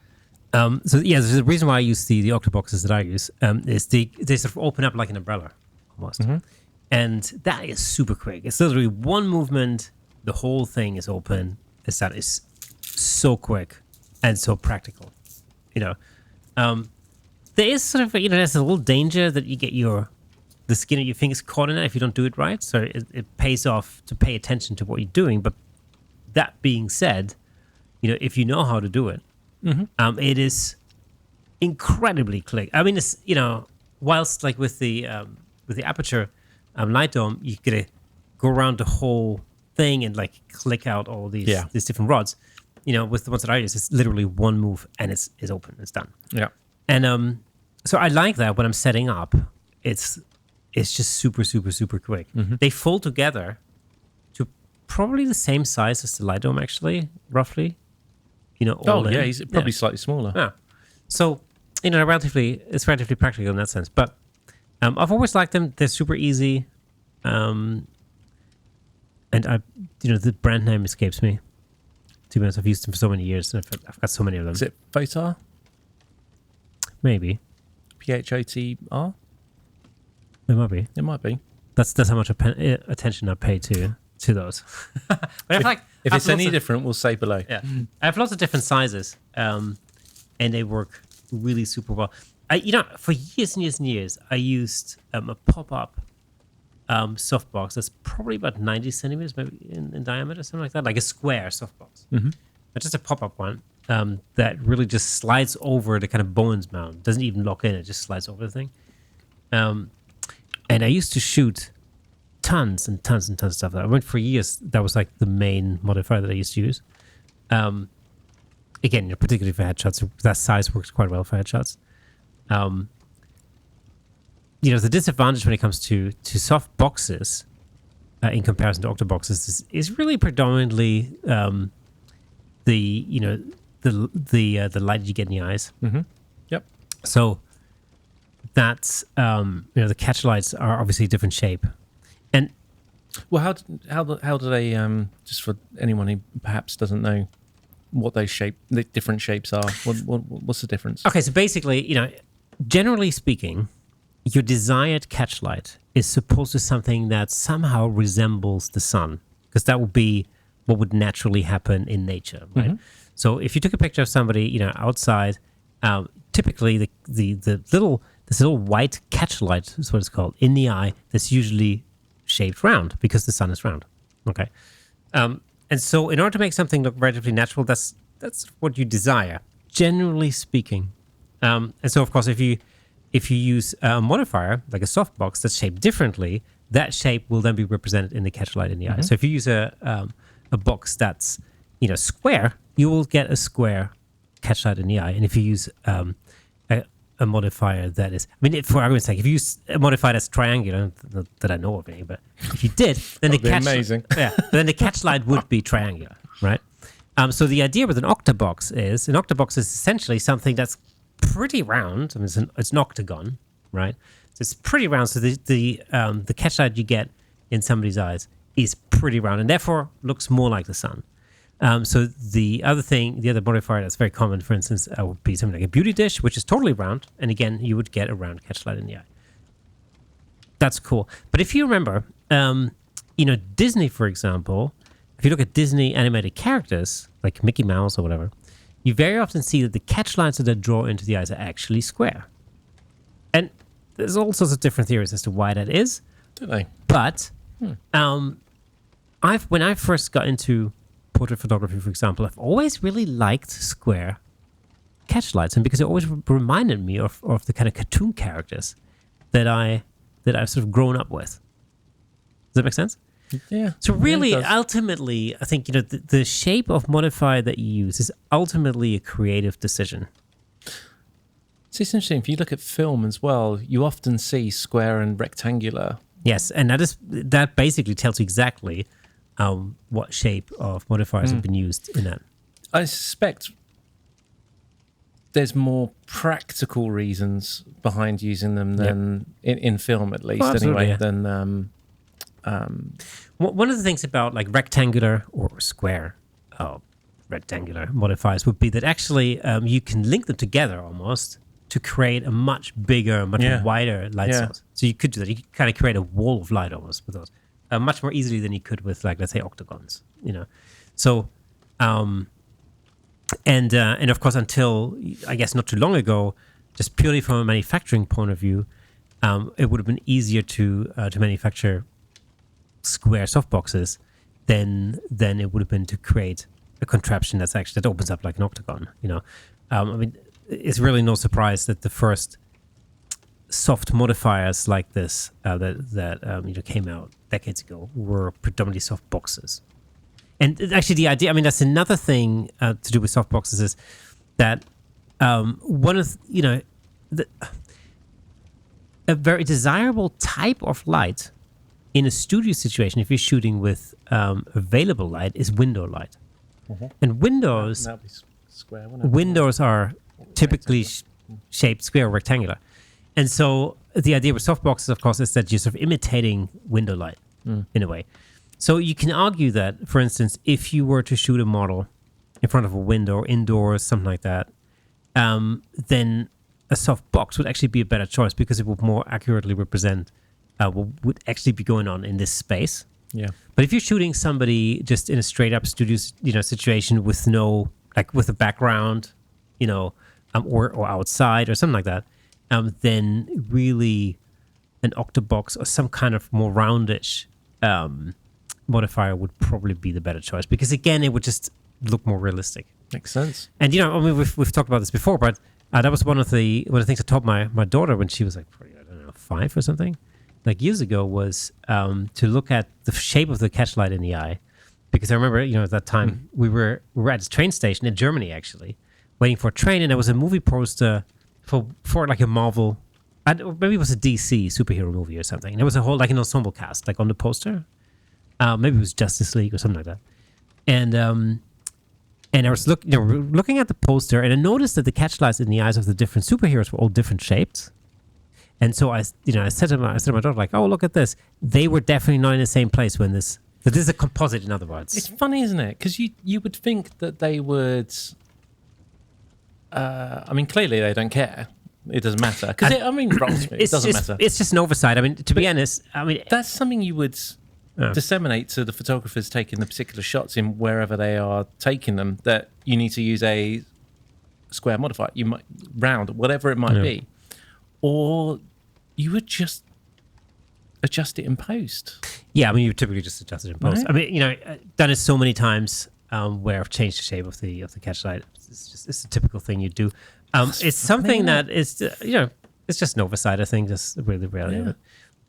Speaker 1: So the reason why I use the Octoboxes that I use is they sort of open up like an umbrella, almost. And that is super quick. It's literally one movement, the whole thing is open. That is so quick and so practical. There is sort of, there's a little danger that you get the skin of your fingers caught in it if you don't do it right. So it pays off to pay attention to what you're doing. But that being said, if you know how to do it, it is incredibly quick. I mean, it's, whilst like with the aperture light dome, you gotta go around the whole thing and like click out all these different rods. With the ones that I use, it's literally one move and it's open. It's done.
Speaker 2: Yeah.
Speaker 1: And so I like that when I'm setting up. It's just super, super, super quick. They fold together to probably the same size as the light dome, actually, roughly.
Speaker 2: He's probably slightly smaller.
Speaker 1: Yeah. So, it's relatively practical in that sense. But I've always liked them. They're super easy. And the brand name escapes me. To be honest, I've used them for so many years. And I've got so many of them.
Speaker 2: Is it Photar?
Speaker 1: Maybe.
Speaker 2: PHOTR?
Speaker 1: It might be.
Speaker 2: It might be.
Speaker 1: That's how much attention I pay to those. But
Speaker 2: if it's any different, we'll say below.
Speaker 1: Yeah, I have lots of different sizes, and they work really super well. For years and years and years, I used a pop-up softbox that's probably about 90 centimeters, maybe in diameter, something like that, like a square softbox. But just a pop-up one that really just slides over the kind of Bowens mount. Doesn't even lock in; it just slides over the thing. And I used to shoot tons and tons and tons of stuff. I went for years. That was like the main modifier that I used to use. Again, particularly for headshots, that size works quite well for headshots. The disadvantage when it comes to soft boxes in comparison to octoboxes is really predominantly the light you get in the eyes.
Speaker 2: Yep.
Speaker 1: So that's the catch lights are obviously a different shape, and
Speaker 2: how do they just for anyone who perhaps doesn't know what the different shapes are, what's the difference?
Speaker 1: Okay, so basically, generally speaking, your desired catch light is supposed to be something that somehow resembles the sun, because that would be what would naturally happen in nature, right? So if you took a picture of somebody outside, typically this little white catch light is what it's called in the eye. That's usually shaped round because the sun is round. Okay, and so in order to make something look relatively natural, that's what you desire, generally speaking. And so of course, if you use a modifier like a softbox that's shaped differently, that shape will then be represented in the catch light in the eye. So if you use a box that's square, you will get a square catch light in the eye. And if you use a modifier that is, for argument's sake, if you use a modifier that's triangular, not that I know of any, but if you did, then then the catch light would be triangular, right? So the idea with an octobox is essentially something that's pretty round. I mean, it's an octagon, right? So it's pretty round. So the catch light you get in somebody's eyes is pretty round, and therefore looks more like the sun. So the other modifier that's very common, for instance, would be something like a beauty dish, which is totally round. And again, you would get a round catch light in the eye. That's cool. But if you remember, Disney, for example, if you look at Disney animated characters, like Mickey Mouse or whatever, you very often see that the catch lines that they draw into the eyes are actually square. And there's all sorts of different theories as to why that is.
Speaker 2: Don't they?
Speaker 1: But when I first got into portrait photography, for example, I've always really liked square catch lights, and because it always reminded me of the kind of cartoon characters that I've sort of grown up with. Does that make sense?
Speaker 2: Yeah.
Speaker 1: So really, ultimately, I think the shape of modifier that you use is ultimately a creative decision.
Speaker 2: So it's interesting. If you look at film as well, you often see square and rectangular.
Speaker 1: Yes, and that basically tells you exactly what shape of modifiers have been used in that.
Speaker 2: I suspect there's more practical reasons behind using them than in film, at least, anyway. Than
Speaker 1: one of the things about like rectangular or square rectangular modifiers would be that actually you can link them together almost to create a much bigger, much wider light source. So you could do that. You could kind of create a wall of light almost with those, much more easily than you could with, like, let's say, octagons. So. And of course, until I guess not too long ago, just purely from a manufacturing point of view, it would have been easier to manufacture square softboxes than it would have been to create a contraption that opens up like an octagon. I mean, it's really no surprise that the first soft modifiers like this that came out decades ago were predominantly soft boxes. And actually, the idea, I mean, that's another thing to do with softboxes is that one of, a very desirable type of light in a studio situation, if you're shooting with available light, is window light. Mm-hmm. And windows are typically shaped square or rectangular. And so the idea with softboxes, of course, is that you're sort of imitating window light in a way. So you can argue that, for instance, if you were to shoot a model in front of a window or indoors, something like that, then a soft box would actually be a better choice because it would more accurately represent what would actually be going on in this space.
Speaker 2: Yeah.
Speaker 1: But if you're shooting somebody just in a straight up studio, situation with no, like with a background, or outside or something like that, then really an octabox or some kind of more roundish modifier would probably be the better choice because, again, it would just look more realistic.
Speaker 2: Makes sense.
Speaker 1: And I mean, we've talked about this before, but that was one of the things I taught my daughter when she was like, I don't know, 5 or something, like years ago, was to look at the shape of the catchlight in the eye, because I remember at that time we were at a train station in Germany actually, waiting for a train, and there was a movie poster for like a Marvel, maybe it was a DC superhero movie or something, and there was a whole like an ensemble cast like on the poster. Maybe it was Justice League or something like that. And I was looking at the poster, and I noticed that the catchlights in the eyes of the different superheroes were all different shapes. And so I said to my daughter, like, "Oh, look at this! They were definitely not in the same place when this. That this is a composite, in other words."
Speaker 2: It's funny, isn't it? Because you would think that they would. I mean, clearly they don't care. It doesn't matter. Because it doesn't matter.
Speaker 1: It's just an oversight. I mean, to be honest,
Speaker 2: that's something you would disseminate to the photographers taking the particular shots in wherever they are taking them, that you need to use a square modifier, you might round, whatever it might be, or you would just adjust it in post.
Speaker 1: Yeah, I mean, you typically just adjust it in post. Right? I mean, done it so many times where I've changed the shape of the catchlight. It's a typical thing you do. It's something that is it's just an oversight, I think, just really rarely of it.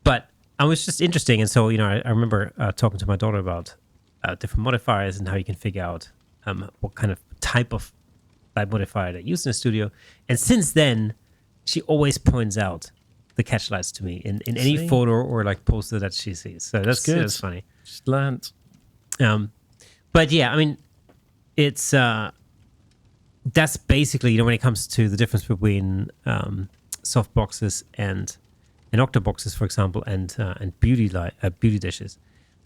Speaker 1: But it was just interesting, and so I remember talking to my daughter about different modifiers and how you can figure out what kind of type of light modifier they use in the studio. And since then, she always points out the catchlights to me in any photo or like poster that she sees. So that's good. That's funny.
Speaker 2: Just learned.
Speaker 1: But yeah, I mean, it's that's basically when it comes to the difference between soft boxes and octaboxes, for example, and beauty dishes.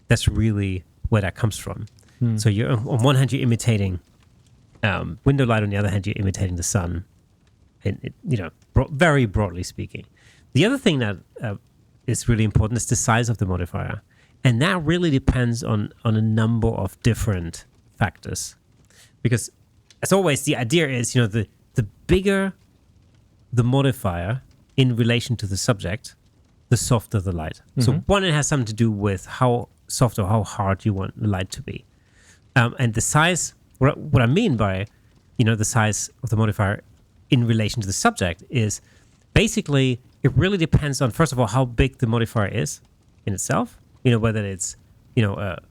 Speaker 1: That's really where that comes from. So you're on one hand you're imitating window light, on the other hand you're imitating the sun, and very broadly speaking. The other thing that is really important is the size of the modifier, and that really depends on a number of different factors. Because as always, the idea is the bigger the modifier in relation to the subject, the softer the light. Mm-hmm. So one, it has something to do with how soft or how hard you want the light to be. And the size, what I mean by, the size of the modifier in relation to the subject is basically, it really depends on, first of all, how big the modifier is in itself. Whether it's, let's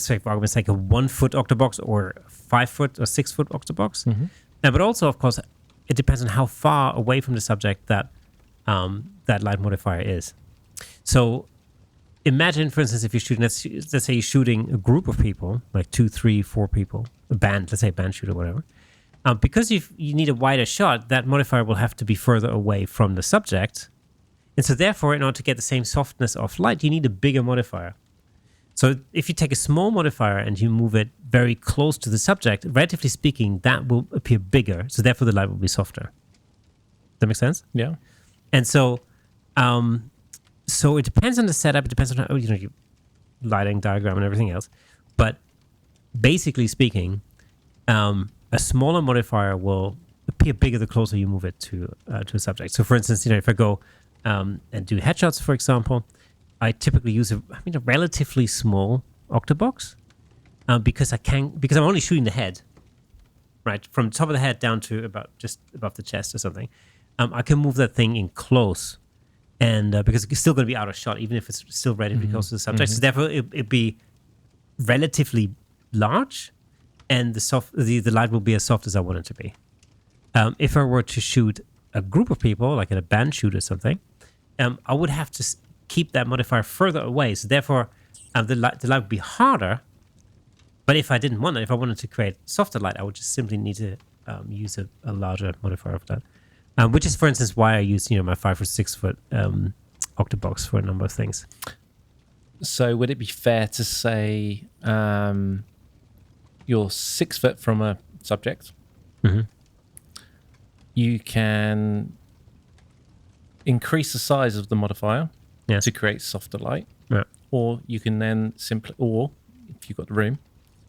Speaker 1: say for argument's sake, a 1 foot octabox or 5 foot or 6 foot octabox. Mm-hmm. But also, of course, it depends on how far away from the subject that light modifier is. So imagine, for instance, if you're shooting, let's say you're shooting a group of people, like 2, 3, 4 people, a band, let's say a band shooter, whatever. Because you need a wider shot, that modifier will have to be further away from the subject. And so therefore, in order to get the same softness of light, you need a bigger modifier. So if you take a small modifier and you move it very close to the subject, relatively speaking, that will appear bigger. So therefore, the light will be softer. Does that make sense?
Speaker 2: Yeah.
Speaker 1: And so, so it depends on the setup. It depends on how, your lighting diagram and everything else. But basically speaking, a smaller modifier will appear bigger the closer you move it to a subject. So, for instance, if I go and do headshots, for example, I typically use a relatively small octabox because I'm only shooting the head, right, from the top of the head down to about just above the chest or something. I can move that thing in close, and because it's still going to be out of shot, even if it's still relatively close to the subject. So therefore, it'd be relatively large, and the light will be as soft as I want it to be. If I were to shoot a group of people, like in a band shoot or something, I would have to keep that modifier further away. So therefore, the light would be harder. But if I didn't want it, if I wanted to create softer light, I would just simply need to use a larger modifier for that. Which is, for instance, why I use my 5 or 6 foot octabox for a number of things.
Speaker 2: So would it be fair to say you're 6 foot from a subject?
Speaker 1: Mm-hmm.
Speaker 2: You can increase the size of the modifier to create softer light.
Speaker 1: Yeah.
Speaker 2: Or you can then or if you've got the room,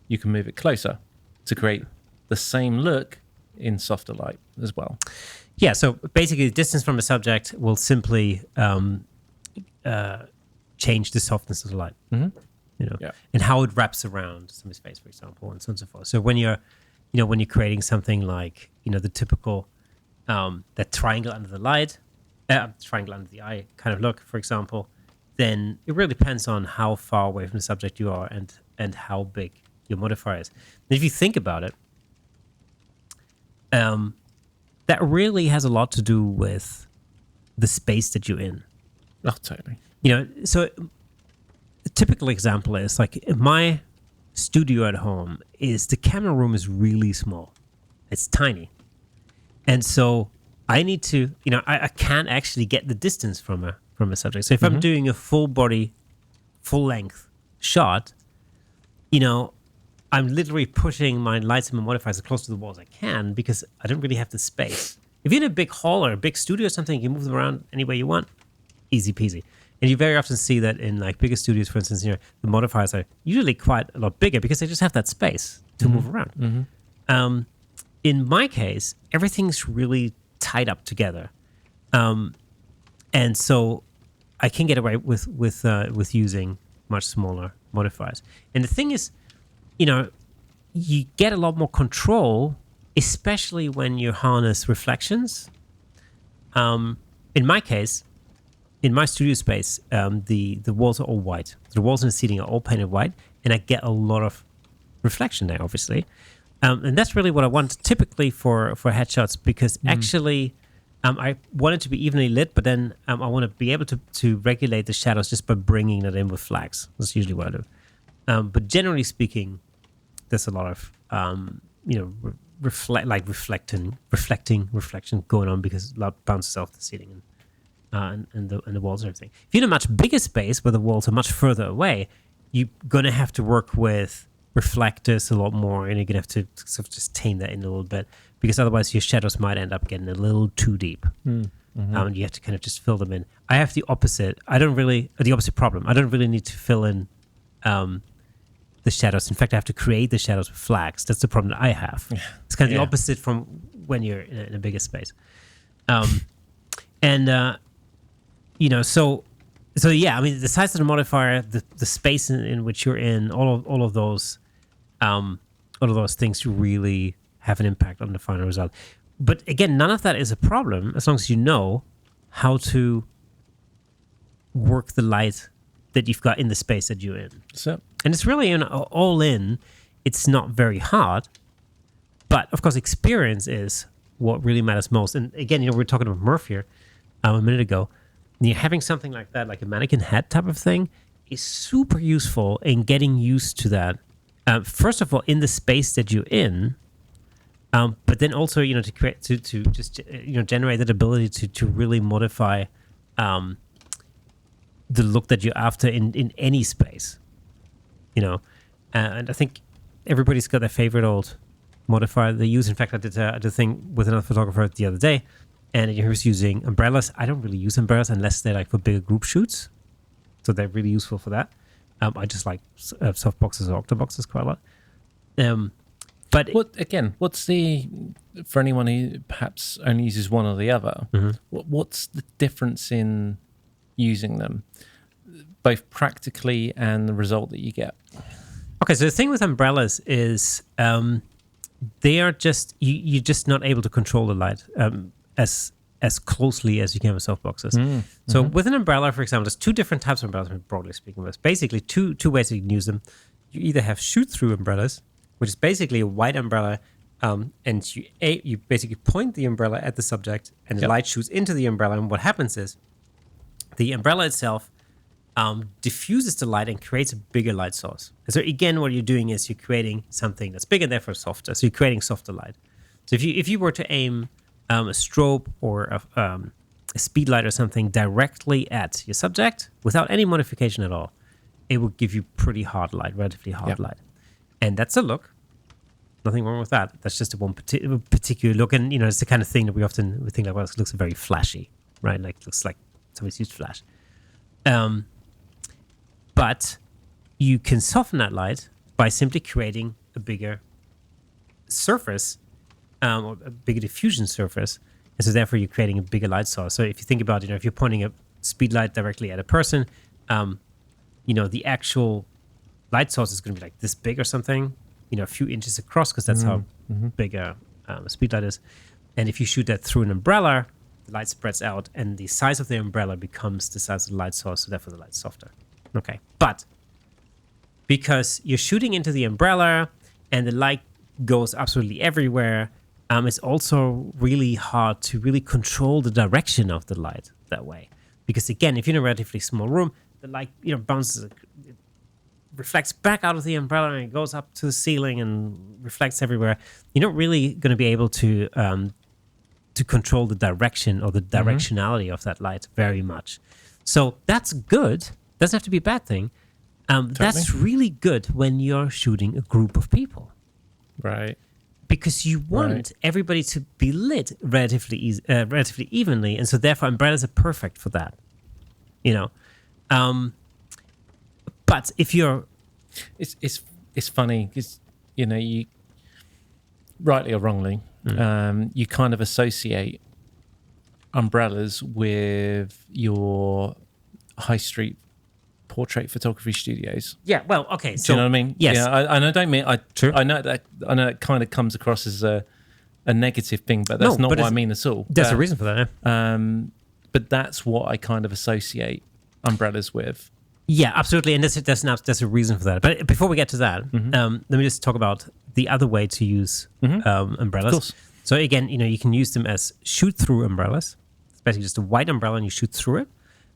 Speaker 2: you can move it closer to create the same look in softer light as well.
Speaker 1: Yeah, so basically the distance from a subject will simply change the softness of the light.
Speaker 2: Mm-hmm.
Speaker 1: And how it wraps around somebody's face, for example, and so on and so forth. So when you're creating something like, the typical that triangle under the light, triangle under the eye kind of look, for example, then it really depends on how far away from the subject you are and how big your modifier is. And if you think about it, that really has a lot to do with the space that you're in.
Speaker 2: Oh, totally.
Speaker 1: So a typical example is like my studio at home is the camera room is really small. It's tiny. And so I need to, I can't actually get the distance from a subject. So if I'm doing a full body, full length shot, I'm literally pushing my lights and my modifiers as close to the wall as I can because I don't really have the space. If you're in a big hall or a big studio or something, you can move them around any way you want. Easy peasy. And you very often see that in like bigger studios, for instance, the modifiers are usually quite a lot bigger because they just have that space to move around. Mm-hmm. In my case, everything's really tied up together. And so I can get away with using much smaller modifiers. And the thing is, you get a lot more control, especially when you harness reflections. In my case, in my studio space, the walls are all white. The walls and the ceiling are all painted white, and I get a lot of reflection there, obviously. And that's really what I want typically for headshots, because actually I want it to be evenly lit, but then I want to be able to regulate the shadows just by bringing that in with flags. That's usually what I do. But generally speaking, there's a lot of reflection going on because light bounces off the ceiling and the walls and everything. If you're in a much bigger space where the walls are much further away, you're gonna have to work with reflectors a lot more, and you're gonna have to sort of just tame that in a little bit, because otherwise your shadows might end up getting a little too deep. Mm-hmm. You have to kind of just fill them in. I have the opposite. The opposite problem. I don't really need to fill in the shadows. In fact, I have to create the shadows with flags. That's the problem that I have. Yeah. It's kind of the opposite from when you're in a bigger space. So yeah, I mean, the size of the modifier, the space in which you're in, all of those things really have an impact on the final result. But again, none of that is a problem as long as you know how to work the light that you've got in the space that you're in.
Speaker 2: So,
Speaker 1: and it's really all in. It's not very hard, but of course, experience is what really matters most. And again, we were talking about Murphy a minute ago. You're having something like that, like a mannequin head type of thing. is super useful in getting used to that. First of all, in the space that you're in, but then also, to create, to just, generate that ability to really modify the look that you're after in any space, and I think everybody's got their favorite old modifier they use. In fact, I did a thing with another photographer the other day, and he was using umbrellas. I don't really use umbrellas unless they're like for bigger group shoots, so they're really useful for that. I just like softboxes or octoboxes quite a lot. But
Speaker 2: what's for anyone who perhaps only uses one or the other, what's the difference in using them, both practically and the result that you get?
Speaker 1: Okay, so the thing with umbrellas is they are just, you're just not able to control the light as closely as you can with softboxes. So with an umbrella, for example, there's two different types of umbrellas, broadly speaking. There's basically two ways you can use them. You either have shoot-through umbrellas, which is basically a white umbrella, and you basically point the umbrella at the subject, and the light shoots into the umbrella, and what happens is the umbrella itself diffuses the light and creates a bigger light source. And so again, what you're doing is you're creating something that's bigger and therefore softer. So you're creating softer light. So if you were to aim a strobe or a speed light or something directly at your subject without any modification at all, it will give you pretty hard light, relatively hard light. And that's a look. Nothing wrong with that. That's just a one particular look. And, it's the kind of thing that we think like, well, it looks very flashy, right? Like, it looks like somebody's used flash. But you can soften that light by simply creating a bigger surface, or a bigger diffusion surface. And so therefore you're creating a bigger light source. So if you think about, if you're pointing a speed light directly at a person, the actual light source is going to be like this big or something, a few inches across, because that's how big a speed light is. And if you shoot that through an umbrella, the light spreads out, and the size of the umbrella becomes the size of the light source, so therefore the light's softer. Okay, but because you're shooting into the umbrella and the light goes absolutely everywhere, it's also really hard to really control the direction of the light that way. Because again, if you're in a relatively small room, the light, bounces, it reflects back out of the umbrella and it goes up to the ceiling and reflects everywhere. You're not really going to be able to control the direction or the directionality of that light very much. So that's good. Doesn't have to be a bad thing. That's really good when you're shooting a group of people. Right. Because you want everybody to be lit relatively evenly, and so therefore umbrellas are perfect for that. But if you're,
Speaker 2: it's funny because you, rightly or wrongly, you kind of associate umbrellas with your high street portrait photography studios.
Speaker 1: Yeah, well, okay.
Speaker 2: So, do you know what I mean?
Speaker 1: Yes.
Speaker 2: Yeah, I don't mean I know it kind of comes across as a negative thing, but that's not what I mean at all.
Speaker 1: There's a reason for that. Yeah.
Speaker 2: But that's what I kind of associate umbrellas with.
Speaker 1: Yeah, absolutely, and there's a reason for that. But before we get to that, let me just talk about the other way to use umbrellas. Of course. So again, you can use them as shoot-through umbrellas. It's basically just a white umbrella and you shoot through it.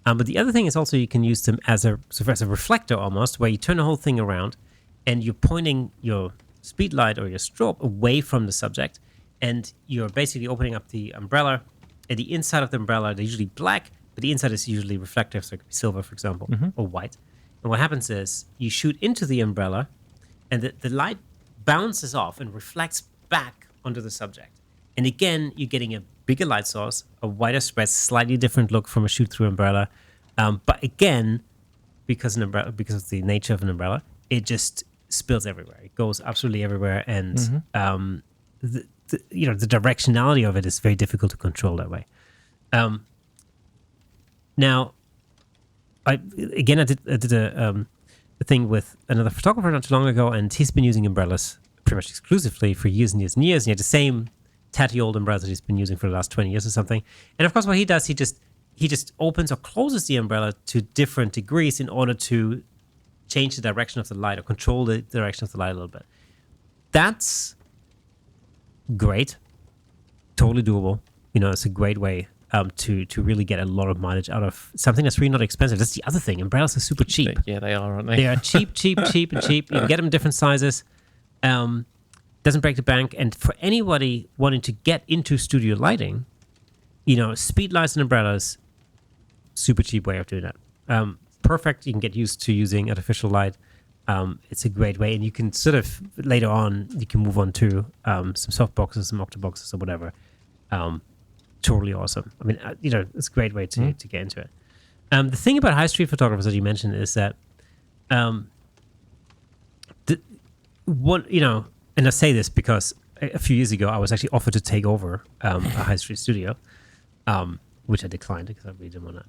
Speaker 1: But the other thing is also you can use them as a reflector almost, where you turn the whole thing around and you're pointing your speed light or your strobe away from the subject, and you're basically opening up the umbrella. At the inside of the umbrella, they're usually black, but the inside is usually reflective, so it could be silver, for example, or white. And what happens is you shoot into the umbrella, and the light bounces off and reflects back onto the subject. And again, you're getting a bigger light source, a wider spread, slightly different look from a shoot-through umbrella. But again, because of the nature of an umbrella, it just spills everywhere. It goes absolutely everywhere, and the directionality of it is very difficult to control that way. Now, I did a thing with another photographer not too long ago, and he's been using umbrellas pretty much exclusively for years and years and years. And he had the same tatty old umbrellas that he's been using for the last 20 years or something. And of course, what he does, he just opens or closes the umbrella to different degrees in order to change the direction of the light or control the direction of the light a little bit. That's great. Totally doable. It's a great way to really get a lot of mileage out of something that's really not expensive. That's the other thing. Umbrellas are super cheap.
Speaker 2: Yeah, they are, aren't they?
Speaker 1: They are cheap, cheap, cheap, and cheap. You can get them in different sizes. Doesn't break the bank. And for anybody wanting to get into studio lighting, speed lights and umbrellas, super cheap way of doing that. Perfect. You can get used to using artificial light. It's a great way, and you can sort of later on you can move on to some softboxes, some octoboxes, or whatever. Totally awesome. I mean, it's a great way to get into it. The thing about high street photographers that you mentioned is that and I say this because a few years ago I was actually offered to take over a high street studio, which I declined because I really didn't want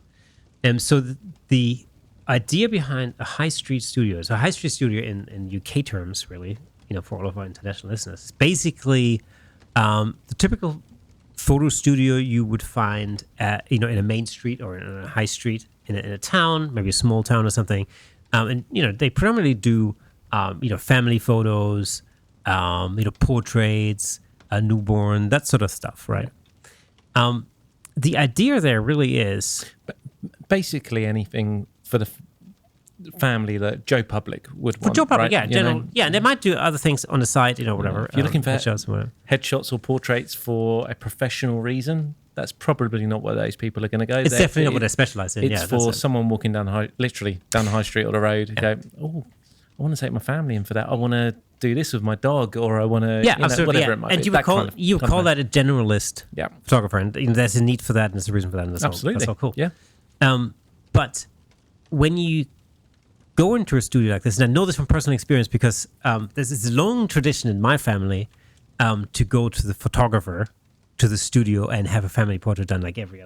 Speaker 1: to. So the idea behind a high street studio, so a high street studio in UK terms, really, for all of our international listeners, is basically the typical photo studio you would find at, in a main street or in a high street in a town, maybe a small town or something. And they predominantly do family photos, portraits, a newborn, that sort of stuff, right? The idea there really is
Speaker 2: basically anything for the family that Joe Public would want.
Speaker 1: For Joe Public,
Speaker 2: right?
Speaker 1: Yeah, and they might do other things on the side, whatever.
Speaker 2: If you're looking for
Speaker 1: headshots
Speaker 2: or portraits for a professional reason, that's probably not where those people are going to go.
Speaker 1: It's definitely not what they specialize in.
Speaker 2: It's for someone walking literally down the high street or the road who go, oh, I want to take my family in for that. I want to do this with my dog, or I want to, whatever it might be.
Speaker 1: And you would call that a generalist photographer, and there's a need for that, and there's a reason for that, and that's all cool.
Speaker 2: Yeah.
Speaker 1: But when you go into a studio like this, and I know this from personal experience because there's this long tradition in my family to go to the photographer, to the studio, and have a family portrait done like every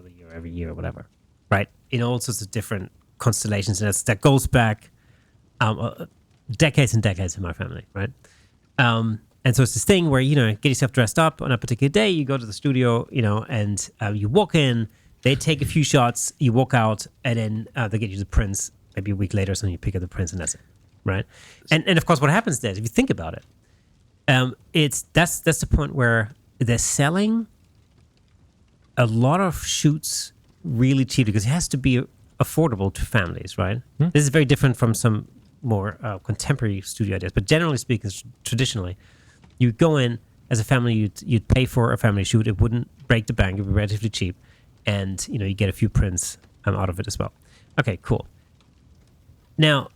Speaker 1: year or whatever, right? In all sorts of different constellations, and that goes back decades and decades in my family, right? And so it's this thing where, get yourself dressed up on a particular day, you go to the studio, and you walk in, they take a few shots, you walk out, and then they get you the prints. Maybe a week later or something, you pick up the prints, and that's it, right? And of course, what happens there, if you think about it, that's the point where they're selling a lot of shoots really cheap because it has to be affordable to families, right? This is very different from some more contemporary studio ideas, but generally speaking, traditionally, you go in as a family, you'd pay for a family shoot. It wouldn't break the bank; it would be relatively cheap, and you get a few prints out of it as well. Okay, cool. Now,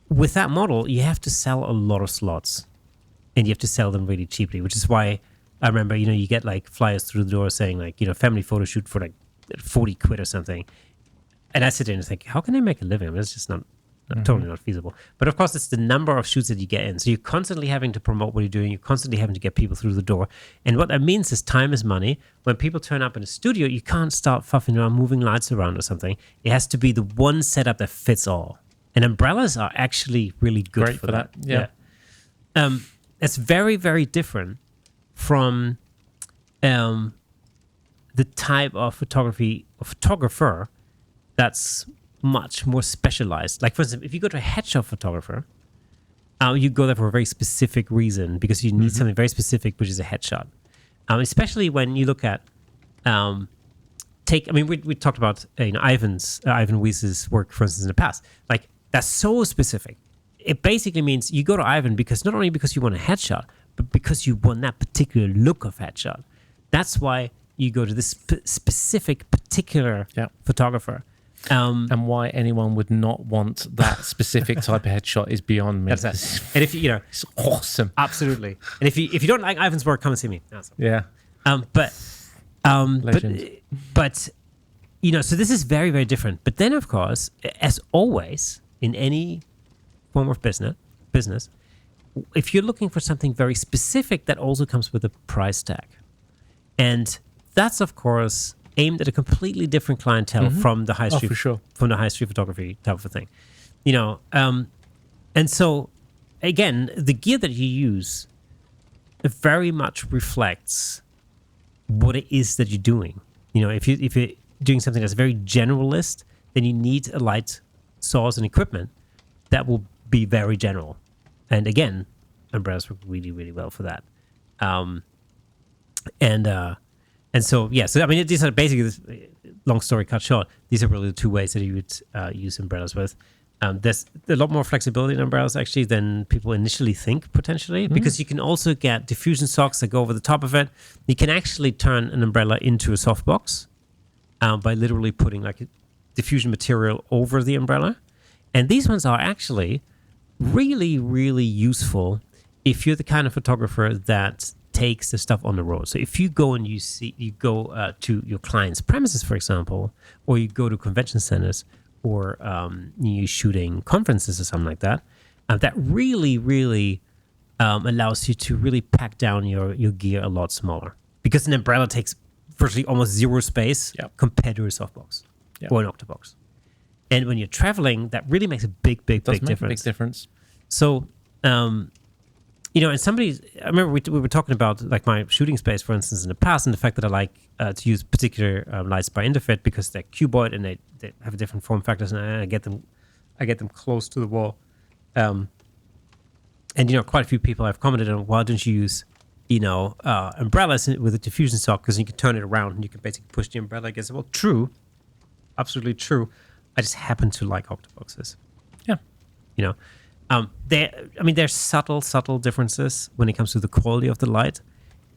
Speaker 1: with that model, you have to sell a lot of slots, and you have to sell them really cheaply, which is why I remember, you get like flyers through the door saying like, family photo shoot for like 40 quid or something. And I sit there and think, how can they make a living? I mean, it's just not totally not feasible. But of course, it's the number of shoots that you get in. So you're constantly having to promote what you're doing. You're constantly having to get people through the door. And what that means is time is money. When people turn up in a studio, you can't start fuffing around, moving lights around or something. It has to be the one setup that fits all. And umbrellas are actually really good
Speaker 2: Great for that. Yeah.
Speaker 1: It's very, very different from the type of photographer that's much more specialized. Like, for instance, if you go to a headshot photographer, you go there for a very specific reason because you need something very specific, which is a headshot. Especially when you look at we talked about Ivan Wies's work, for instance, in the past. Like, that's so specific. It basically means you go to Ivan because not only because you want a headshot, but because you want that particular look of headshot. That's why you go to this specific, particular photographer.
Speaker 2: And why anyone would not want that specific type of headshot is beyond me.
Speaker 1: That's that. And if
Speaker 2: it's awesome.
Speaker 1: Absolutely. And if you don't like Ivan's work, come and see me. Awesome.
Speaker 2: Yeah.
Speaker 1: But so this is very, very different. But then, of course, as always in any form of business, if you're looking for something very specific, that also comes with a price tag. And that's, of course, aimed at a completely different clientele from the high street,
Speaker 2: for sure.
Speaker 1: From the high street photography type of a thing. And so, again, the gear that you use very much reflects what it is that you're doing. If you're doing something that's very generalist, then you need a light source and equipment that will be very general. And again, umbrellas work really, really well for that. And so, yeah, so I mean, these are basically, long story cut short, these are really the two ways that you would use umbrellas with. There's a lot more flexibility in umbrellas actually than people initially think potentially, because you can also get diffusion socks that go over the top of it. You can actually turn an umbrella into a softbox by literally putting like a diffusion material over the umbrella. And these ones are actually really, really useful if you're the kind of photographer that takes the stuff on the road. So if you go and you go to your client's premises, for example, or you go to convention centers, or you're shooting conferences or something like that, that really, really allows you to really pack down your gear a lot smaller, because an umbrella takes virtually almost zero space compared to a softbox or an octobox. And when you're traveling, that really makes a big difference. So, and I remember we were talking about like my shooting space, for instance, in the past, and the fact that I like to use particular lights by Interfit because they're cuboid and they have different form factors, and I get them close to the wall. And quite a few people have commented on, why don't you use umbrellas with a diffusion sock, because you can turn it around and you can basically push the umbrella against it. Well, true, absolutely true. I just happen to like octoboxes.
Speaker 2: Yeah.
Speaker 1: There's subtle differences when it comes to the quality of the light,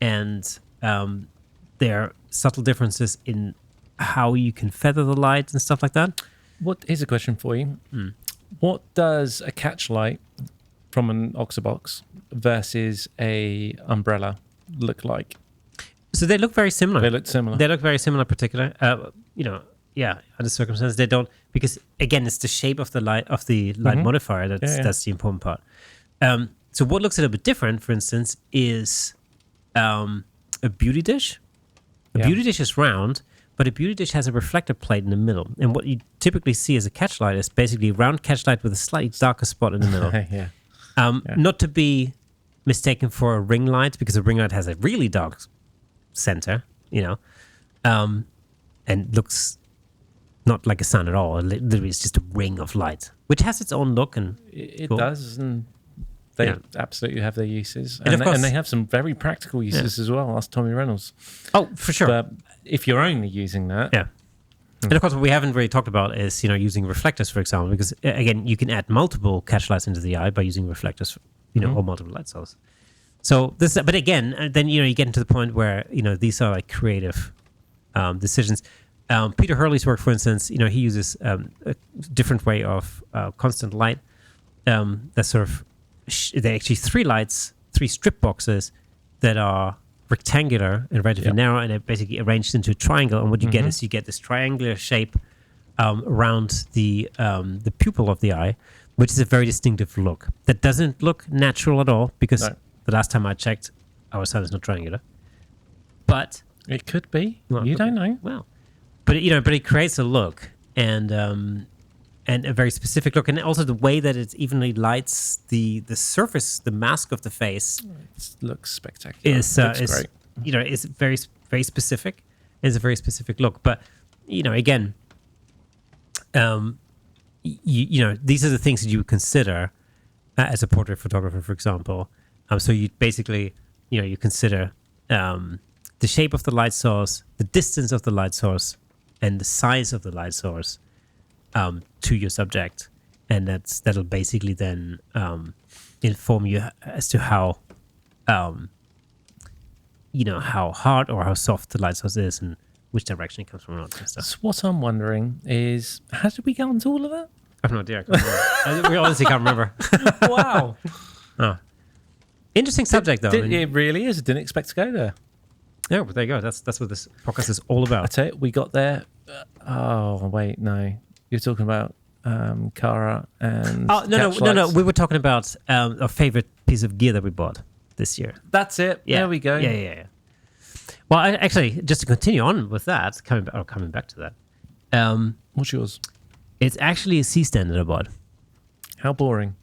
Speaker 1: and there are subtle differences in how you can feather the light and stuff like that.
Speaker 2: Here's a question for you. What does a catch light from an octobox versus a umbrella look like?
Speaker 1: So they look very similar.
Speaker 2: They look similar.
Speaker 1: They look very similar, particular. Under circumstances they don't, because again, it's the shape of the light modifier that's the important part. So what looks a little bit different, for instance, is a beauty dish. A beauty dish is round, but a beauty dish has a reflector plate in the middle. And what you typically see as a catch light is basically a round catch light with a slightly darker spot in the middle. Not to be mistaken for a ring light, because a ring light has a really dark center, and looks not like a sun at all. Literally, it's just a ring of light, which has its own look, and
Speaker 2: it does, and they absolutely have their uses, and they have some very practical uses as well. Ask Tommy Reynolds.
Speaker 1: Oh, for sure.
Speaker 2: But if you're only using that,
Speaker 1: and of course, what we haven't really talked about is using reflectors, for example, because again, you can add multiple catch lights into the eye by using reflectors, or multiple light sources. So this, but again, then you get into the point where these are like creative decisions. Peter Hurley's work, for instance, he uses a different way of constant light. That's sort of they're actually three strip boxes that are rectangular and relatively narrow, and they're basically arranged into a triangle. And what you get is you get this triangular shape around the pupil of the eye, which is a very distinctive look. That doesn't look natural at all, because the last time I checked, our sun is not triangular. But
Speaker 2: it could be. Well, you don't know.
Speaker 1: Well. But it creates a look and a very specific look, and also the way that it evenly lights the surface, the mask of the face.
Speaker 2: It looks spectacular.
Speaker 1: Is great. Is very very specific. It's a very specific look. But again, these are the things that you would consider as a portrait photographer, for example. So you basically you consider the shape of the light source, the distance of the light source, and the size of the light source to your subject, and that'll basically then inform you as to how how hard or how soft the light source is, and which direction it comes from, and all that kind of stuff.
Speaker 2: So what I'm wondering is, how did we get onto all of that?
Speaker 1: I have no idea. I can't remember. We honestly can't remember.
Speaker 2: Wow.
Speaker 1: Oh. Interesting subject, though.
Speaker 2: It really is. I didn't expect to go there.
Speaker 1: Yeah, but there you go. That's what this podcast is all about.
Speaker 2: I tell you, we got there. Oh wait, no, you're talking about Cara and.
Speaker 1: Oh no. We were talking about our favorite piece of gear that we bought this year.
Speaker 2: That's it. Yeah. There we go.
Speaker 1: Yeah. Well, actually, just to continue on with that, coming back to that.
Speaker 2: What's yours?
Speaker 1: It's actually a C-stand that I bought.
Speaker 2: How boring.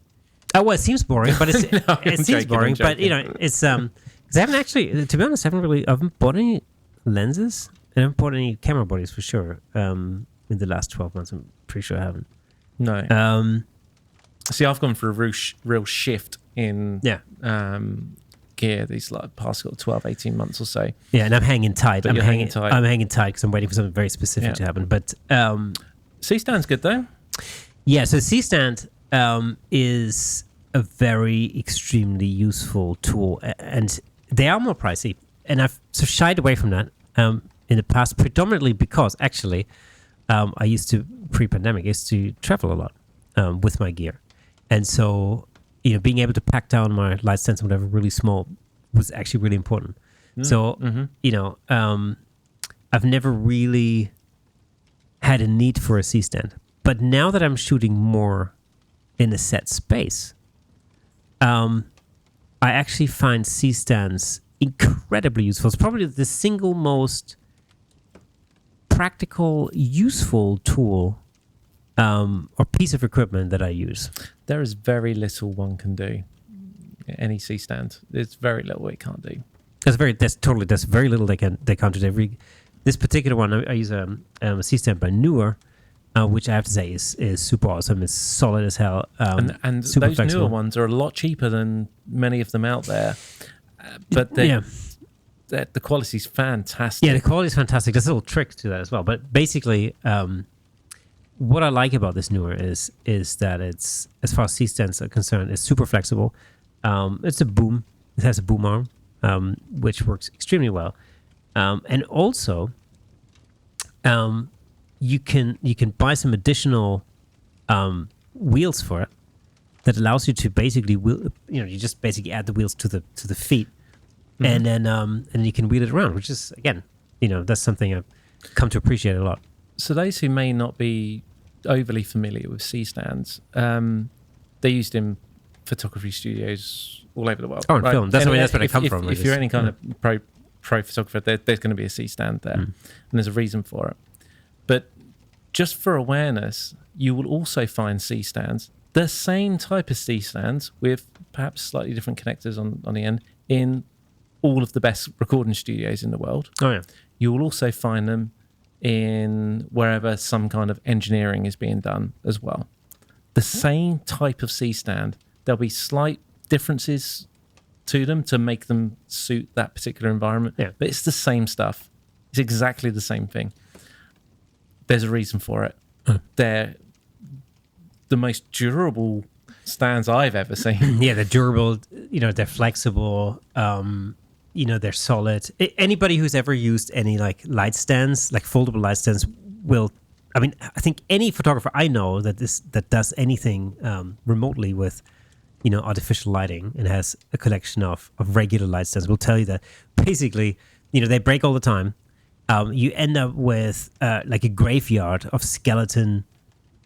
Speaker 1: Oh well, it seems boring, but it's
Speaker 2: No,
Speaker 1: it seems boring. But it's because I haven't actually, to be honest, I haven't bought any lenses. I haven't bought any camera bodies for sure. In the last 12 months, I'm pretty sure I haven't.
Speaker 2: No. See, I've gone for a real shift in gear these like past 12, 18 months or so.
Speaker 1: Yeah, and I'm hanging tight.
Speaker 2: But you're hanging tight.
Speaker 1: I'm hanging tight because I'm waiting for something very specific to happen. But
Speaker 2: C-stand's good though.
Speaker 1: Yeah, so C-stand is a very extremely useful tool, and they are more pricey. And I've sort of shied away from that in the past, predominantly because actually I used to, pre-pandemic, I used to travel a lot with my gear. And so, being able to pack down my light stands and whatever really small was actually really important. So, I've never really had a need for a C-stand. But now that I'm shooting more in a set space, I actually find C-stands incredibly useful. It's probably the single most practical, useful tool or piece of equipment that I use.
Speaker 2: There is very little one can do. Any C-stand, there's very little it can't do.
Speaker 1: There's very little they can't do. This particular one, I use a C-stand by Newer, which I have to say is super awesome. It's solid as hell.
Speaker 2: And
Speaker 1: super
Speaker 2: those
Speaker 1: flexible.
Speaker 2: newer ones are a lot cheaper than many of them out there. But the quality's fantastic.
Speaker 1: Yeah, the quality is fantastic. There's a little trick to that as well. But basically, what I like about this Newer is that it's, as far as C-stands are concerned, it's super flexible. It's a boom. It has a boom arm, which works extremely well. And also, you can buy some additional wheels for it that allows you to basically you just basically add the wheels to the feet, and then you can wheel it around, which is, again, that's something I've come to appreciate a lot.
Speaker 2: So those who may not be overly familiar with C-stands, they're used in photography studios all over the world.
Speaker 1: Oh, in film. That's where I come from.
Speaker 2: If you're any kind of pro photographer, there's going to be a C-stand there, and there's a reason for it. But just for awareness, you will also find C-stands, the same type of C-stands with perhaps slightly different connectors on the end, in all of the best recording studios in the world.
Speaker 1: Oh, yeah.
Speaker 2: You will also find them in wherever some kind of engineering is being done as well. The same type of C-stand, there'll be slight differences to them to make them suit that particular environment.
Speaker 1: Yeah.
Speaker 2: But it's the same stuff. It's exactly the same thing. There's a reason for it. They're the most durable stands I've ever seen.
Speaker 1: Yeah, they're durable. They're flexible. They're solid. Anybody who's ever used any like light stands, like foldable light stands, will. I mean, I think any photographer I know that does anything remotely with, artificial lighting and has a collection of regular light stands will tell you that basically, they break all the time. You end up with like a graveyard of skeleton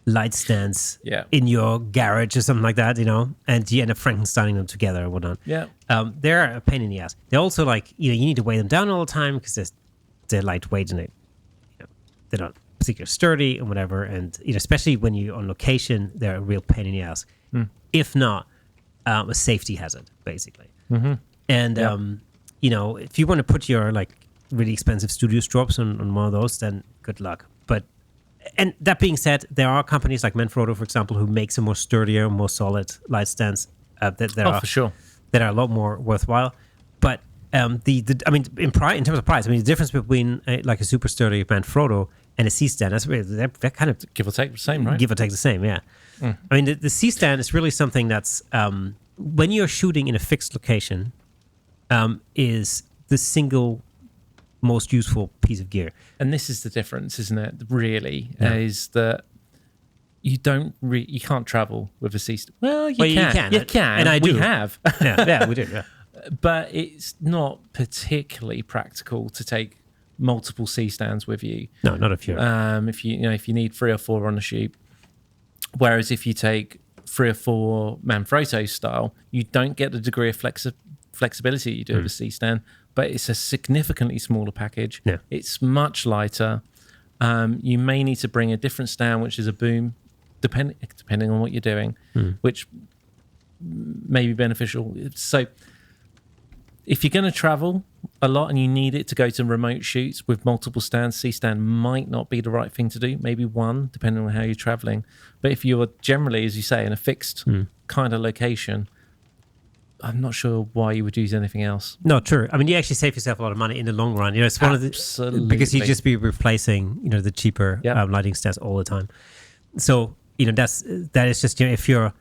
Speaker 1: light stands in your garage or something like that, and you end up Frankensteining them together or whatnot.
Speaker 2: Yeah.
Speaker 1: They're a pain in the ass. They're also like, you need to weigh them down all the time because they're lightweight and they're not particularly sturdy and whatever. And, especially when you're on location, they're a real pain in the ass. If not, a safety hazard, basically. Mm-hmm. And, if you want to put your like really expensive studio strobes on one of those, then good luck. And that being said, there are companies like Manfrotto, for example, who makes a more sturdier, more solid light stands
Speaker 2: for sure,
Speaker 1: that are a lot more worthwhile. But in terms of price, the difference between like a super sturdy Manfrotto and a C-stand, they're kind of
Speaker 2: give or take the same, right?
Speaker 1: Give or take the same, yeah. The C-stand is really something that's when you're shooting in a fixed location, is the single most useful piece of gear.
Speaker 2: And this is the difference, isn't it? Really, is that you can't travel with a C-stand. Well, you can. You can,
Speaker 1: and
Speaker 2: we have.
Speaker 1: yeah, we do. Yeah.
Speaker 2: But it's not particularly practical to take multiple C-stands with you.
Speaker 1: No, not if you're.
Speaker 2: If you need 3 or 4 on a shoot. Whereas if you take 3 or 4 Manfrotto style, you don't get the degree of flexibility you do with a C-stand. But it's a significantly smaller package.
Speaker 1: Yeah.
Speaker 2: It's much lighter. You may need to bring a different stand, which is a boom, depending on what you're doing, which may be beneficial. So if you're going to travel a lot and you need it to go to remote shoots with multiple stands, C-stand might not be the right thing to do. Maybe one, depending on how you're traveling. But if you're generally, as you say, in a fixed kind of location, I'm not sure why you would use anything else.
Speaker 1: No, true. I mean, you actually save yourself a lot of money in the long run. It's one of the because you just be replacing the cheaper lighting stands all the time. So that is just if you're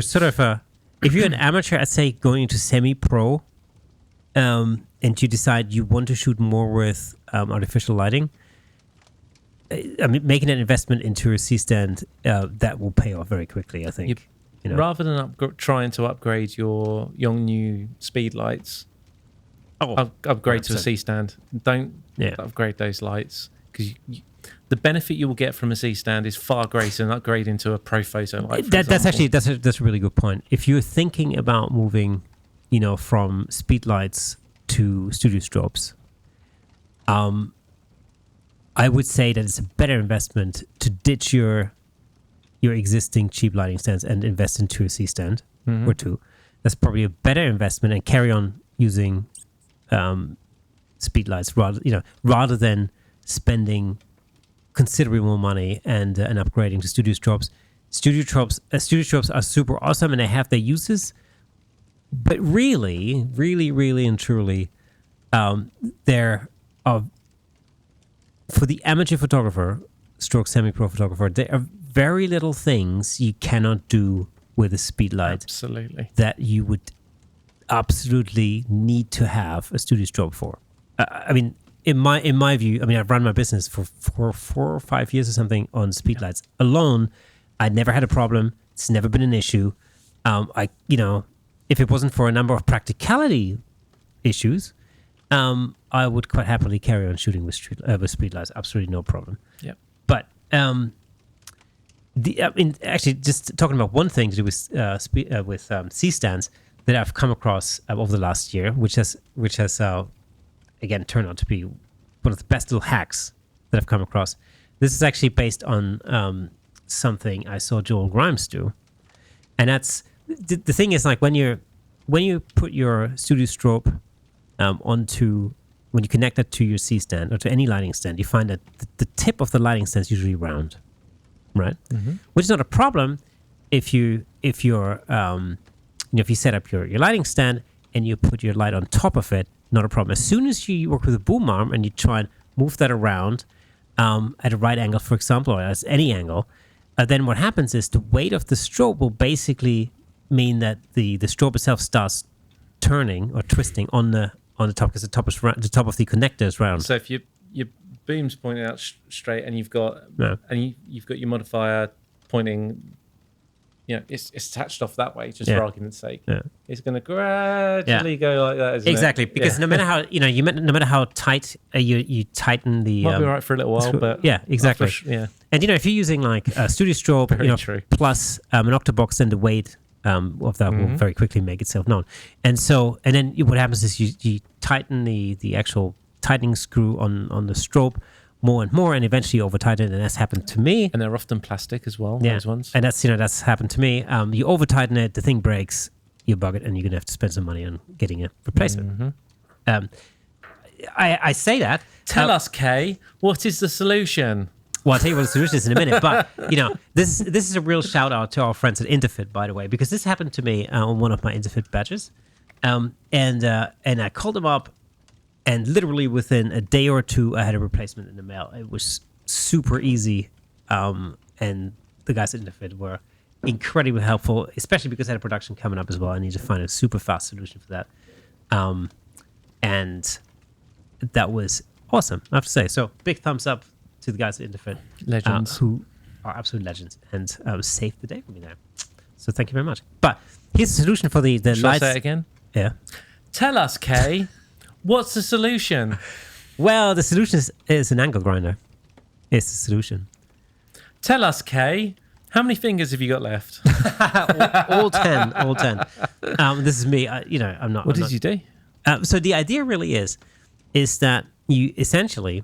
Speaker 1: sort of if you're an amateur, I'd say going into semi-pro, and you decide you want to shoot more with artificial lighting. I mean, making an investment into a C-stand that will pay off very quickly, I think.
Speaker 2: Rather than trying to upgrade your young new speed lights, upgrade 100%. To a C-stand. Don't upgrade those lights, because the benefit you will get from a C-stand is far greater than upgrading to a Pro Photo light.
Speaker 1: That's a really good point. If you're thinking about moving, from speed lights to studio strobes, I would say that it's a better investment to ditch your existing cheap lighting stands and invest into a C-stand or two. That's probably a better investment, and carry on using speed lights rather than spending considerably more money and upgrading to studio strobes. Studio strobes are super awesome, and they have their uses, but really, really, really and truly, there are, for the amateur photographer, stroke semi-pro photographer, there are very little things you cannot do with a speed light.
Speaker 2: Absolutely. That
Speaker 1: you would absolutely need to have a studio strobe for. I mean, in my view, I've run my business for 4 or 5 years or something on speed lights alone. I never had a problem. It's never been an issue. If it wasn't for a number of practicality issues, I would quite happily carry on shooting with speed lights. Absolutely no problem.
Speaker 2: Yeah.
Speaker 1: But actually, just talking about one thing to do with C-stands that I've come across over the last year, which has again turned out to be one of the best little hacks that I've come across. This is actually based on something I saw Joel Grimes do, and that's the thing is, like when you put your studio strobe when you connect that to your C-stand or to any lighting stand, you find that the tip of the lighting stand is usually round, right? Mm-hmm. Which is not a problem if you set up your lighting stand and you put your light on top of it. Not a problem. As soon as you work with a boom arm and you try and move that around at a right angle, for example, or as any angle, then what happens is the weight of the strobe will basically mean that the strobe itself starts turning or twisting on the top, because the top of the connector is round.
Speaker 2: So if your boom's pointing out straight, and you've got you've got your modifier pointing, it's attached off that way, just for argument's sake. Yeah. It's going to gradually go like that, isn't
Speaker 1: exactly,
Speaker 2: it?
Speaker 1: Because no matter how no matter how tight you tighten the
Speaker 2: might be right for a little while, but
Speaker 1: exactly. And if you're using like a studio strobe, plus an octobox, then the weight of that will very quickly make itself known. And then what happens is you tighten the actual tightening screw on the strobe more and more, and eventually over tighten it, and that's happened to me.
Speaker 2: And they're often plastic as well, those ones.
Speaker 1: And that's happened to me. You over tighten it, the thing breaks, you bug it, and you're gonna have to spend some money on getting a replacement. I say that.
Speaker 2: Tell us, Kay, what is the solution?
Speaker 1: Well, I'll tell you what the solution is in a minute, but this is a real shout out to our friends at Interfit, by the way, because this happened to me on one of my Interfit badges, and I called them up, and literally within a day or two, I had a replacement in the mail. It was super easy, and the guys at Interfit were incredibly helpful, especially because I had a production coming up as well. I needed to find a super fast solution for that, and that was awesome, I have to say. So big thumbs up to the guys at Interfit,
Speaker 2: legends,
Speaker 1: who are absolute legends, and saved the day for me there. So thank you very much. But here's the solution for the
Speaker 2: Shall
Speaker 1: lights.
Speaker 2: I say it again?
Speaker 1: Yeah.
Speaker 2: Tell us, Kay, what's the solution?
Speaker 1: Well, the solution is an angle grinder. It's the solution.
Speaker 2: Tell us, Kay, how many fingers have you got left?
Speaker 1: all 10. All 10. This is me. I'm not.
Speaker 2: What did you do?
Speaker 1: So the idea really is that you essentially,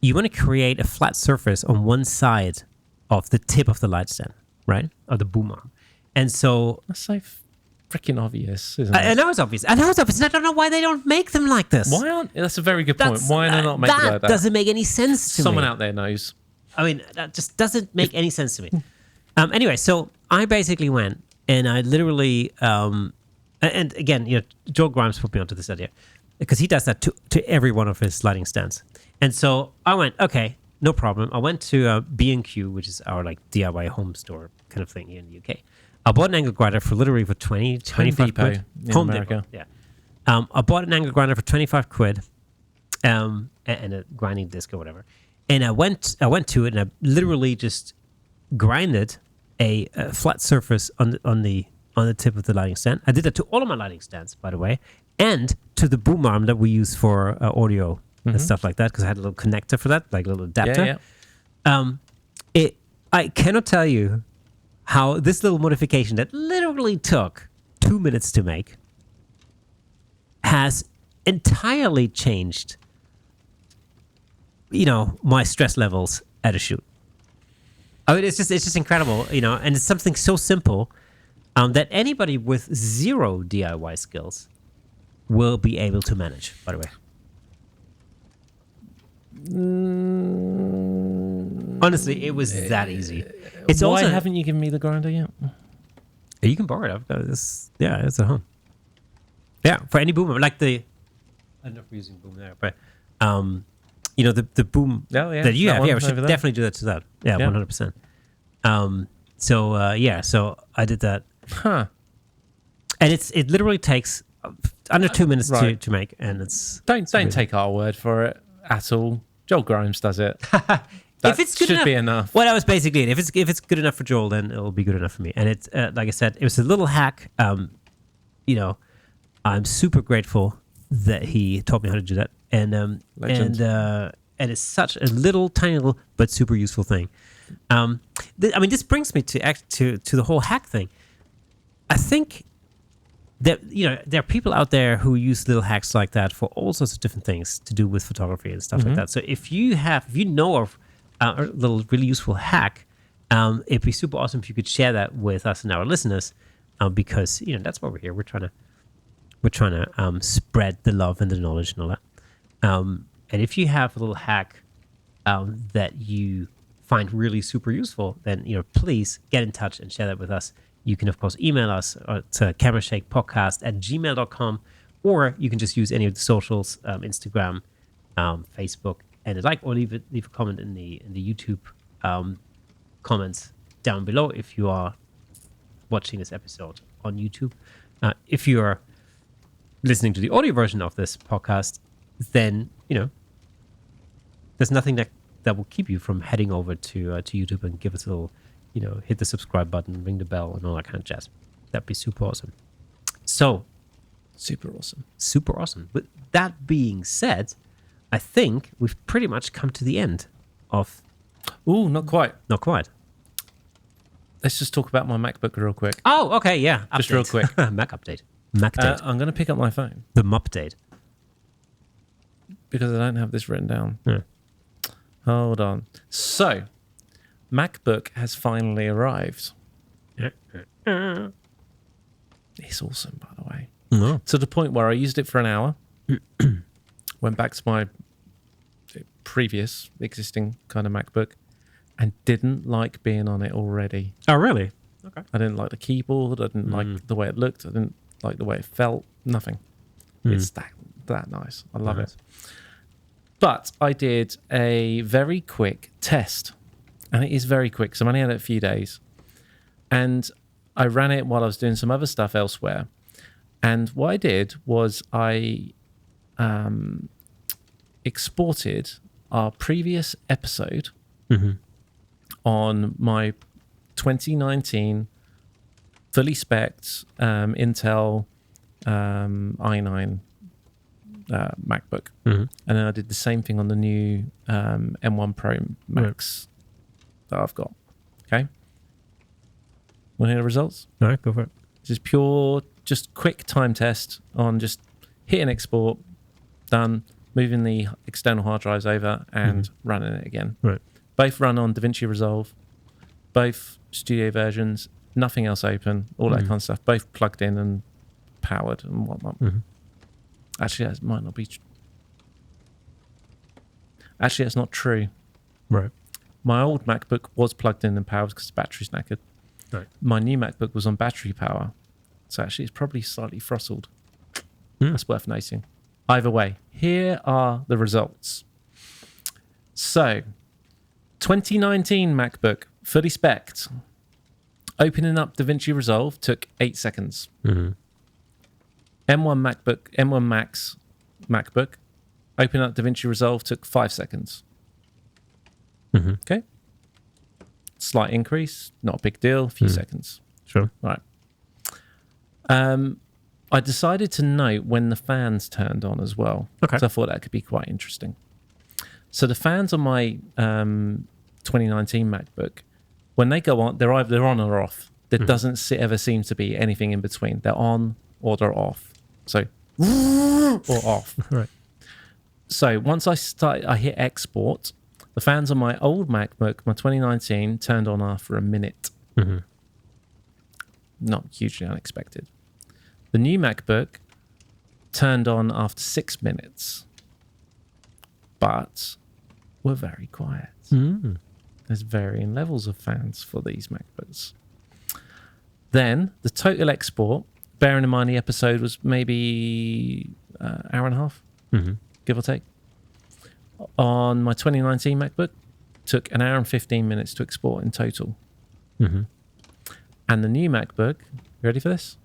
Speaker 1: you want to create a flat surface on one side of the tip of the light stand, right? Of the boom arm. And so...
Speaker 2: That's so freaking obvious, isn't it?
Speaker 1: I know it's obvious. And I don't know why they don't make them like this.
Speaker 2: Why aren't... That's a very good point. Why do they not make them like that?
Speaker 1: That doesn't make any sense to me.
Speaker 2: Someone out there knows.
Speaker 1: I mean, that just doesn't make any sense to me. Anyway, so I basically went and I literally, and again, Joel Grimes put me onto this idea because he does that to every one of his lighting stands. And so I went, okay, no problem. I went to B&Q, which is our like DIY home store kind of thing here in the UK. I bought an angle grinder for literally for 25 quid.
Speaker 2: Home America.
Speaker 1: Depot, yeah. I bought an angle grinder for 25 quid, and a grinding disc or whatever. And I went to it and I literally just grinded a flat surface on the tip of the lighting stand. I did that to all of my lighting stands, by the way, and to the boom arm that we use for audio and stuff like that, because I had a little connector for that, like a little adapter.
Speaker 2: Yeah.
Speaker 1: I cannot tell you how this little modification that literally took 2 minutes to make has entirely changed, my stress levels at a shoot. I mean, it's just incredible, and it's something so simple that anybody with zero DIY skills will be able to manage, by the way. Honestly, it was that easy.
Speaker 2: Why haven't you given me the grinder yet?
Speaker 1: You can borrow it. I've got this. Yeah, it's at home. Yeah, for any boomer, like I don't know if we're using boom there, but the boom that you have. Yeah, we should definitely do that to that. Yeah, 100%. So I did that.
Speaker 2: Huh.
Speaker 1: And it literally takes under 2 minutes to make, and it's
Speaker 2: don't take our word for it at all. Joel Grimes does it.
Speaker 1: If it's good
Speaker 2: should
Speaker 1: enough,
Speaker 2: be enough.
Speaker 1: Well, that was basically it. If it's good enough for Joel, then it'll be good enough for me. And it's like I said, it was a little hack. I'm super grateful that he taught me how to do that. And it's such a tiny little but super useful thing. This brings me to the whole hack thing. I think that there are people out there who use little hacks like that for all sorts of different things to do with photography and stuff like that. So if you know of a little really useful hack, it'd be super awesome if you could share that with us and our listeners, because that's why we're here. We're trying to spread the love and the knowledge and all that. And if you have a little hack that you find really super useful, then please get in touch and share that with us. You can, of course, email us to camerashakepodcast@gmail.com, or you can just use any of the socials, Instagram, Facebook, and or leave a comment in the YouTube comments down below if you are watching this episode on YouTube. If you are listening to the audio version of this podcast, then there's nothing that will keep you from heading over to YouTube and give us a little, hit the subscribe button, ring the bell, and all that kind of jazz. That'd be super awesome. So,
Speaker 2: super awesome.
Speaker 1: With that being said, I think we've pretty much come to the end of.
Speaker 2: Ooh, not quite.
Speaker 1: Not quite.
Speaker 2: Let's just talk about my MacBook real quick.
Speaker 1: Oh, okay, yeah.
Speaker 2: Just real quick.
Speaker 1: Mac update.
Speaker 2: I'm going to pick up my phone.
Speaker 1: The update.
Speaker 2: Because I don't have this written down.
Speaker 1: Yeah.
Speaker 2: Hold on. So, MacBook has finally arrived. It's awesome, by the way.
Speaker 1: No.
Speaker 2: To the point where I used it for an hour, went back to my previous existing kind of MacBook, and didn't like being on it already.
Speaker 1: Oh, really?
Speaker 2: Okay. I didn't like the keyboard. I didn't like the way it looked. I didn't like the way it felt. Nothing. It's that nice. I love it. But I did a very quick test, and it is very quick. So I only had it a few days, and I ran it while I was doing some other stuff elsewhere. And what I did was I exported our previous episode on my 2019 fully spec'd Intel i9 MacBook. And then I did the same thing on the new M1 Pro Max that I've got. Okay. Want to hear the results?
Speaker 1: All right, go for it.
Speaker 2: This is pure, just quick time test on just hit and export, done, moving the external hard drives over and running it again.
Speaker 1: Right.
Speaker 2: Both run on DaVinci Resolve, both studio versions, nothing else open, all that kind of stuff, both plugged in and powered and whatnot. Actually, that might not be. Actually, that's not true.
Speaker 1: Right.
Speaker 2: My old MacBook was plugged in and powered because the battery's knackered.
Speaker 1: Right.
Speaker 2: My new MacBook was on battery power. So actually, it's probably slightly throttled. That's worth noting. Either way, here are the results. So, 2019 MacBook, fully spec'd. Opening up DaVinci Resolve took 8 seconds. M1 Max MacBook, opening up DaVinci Resolve took 5 seconds. Okay. Slight increase, not a big deal, a few seconds.
Speaker 1: Sure.
Speaker 2: Right. I decided to note when the fans turned on as well.
Speaker 1: Okay.
Speaker 2: So I thought that could be quite interesting. So the fans on my 2019 MacBook, when they go on, they're either on or off. There doesn't ever seem to be anything in between. They're on or they're off. So, or off.
Speaker 1: Right.
Speaker 2: So once I hit export, the fans on my old MacBook, my 2019, turned on after a minute. Not hugely unexpected. The new MacBook turned on after 6 minutes, but were very quiet. There's varying levels of fans for these MacBooks. Then the total export, bearing in mind the episode was maybe an hour and a half, give or take. On my 2019 MacBook, took an hour and 15 minutes to export in total. And the new MacBook, you ready for this?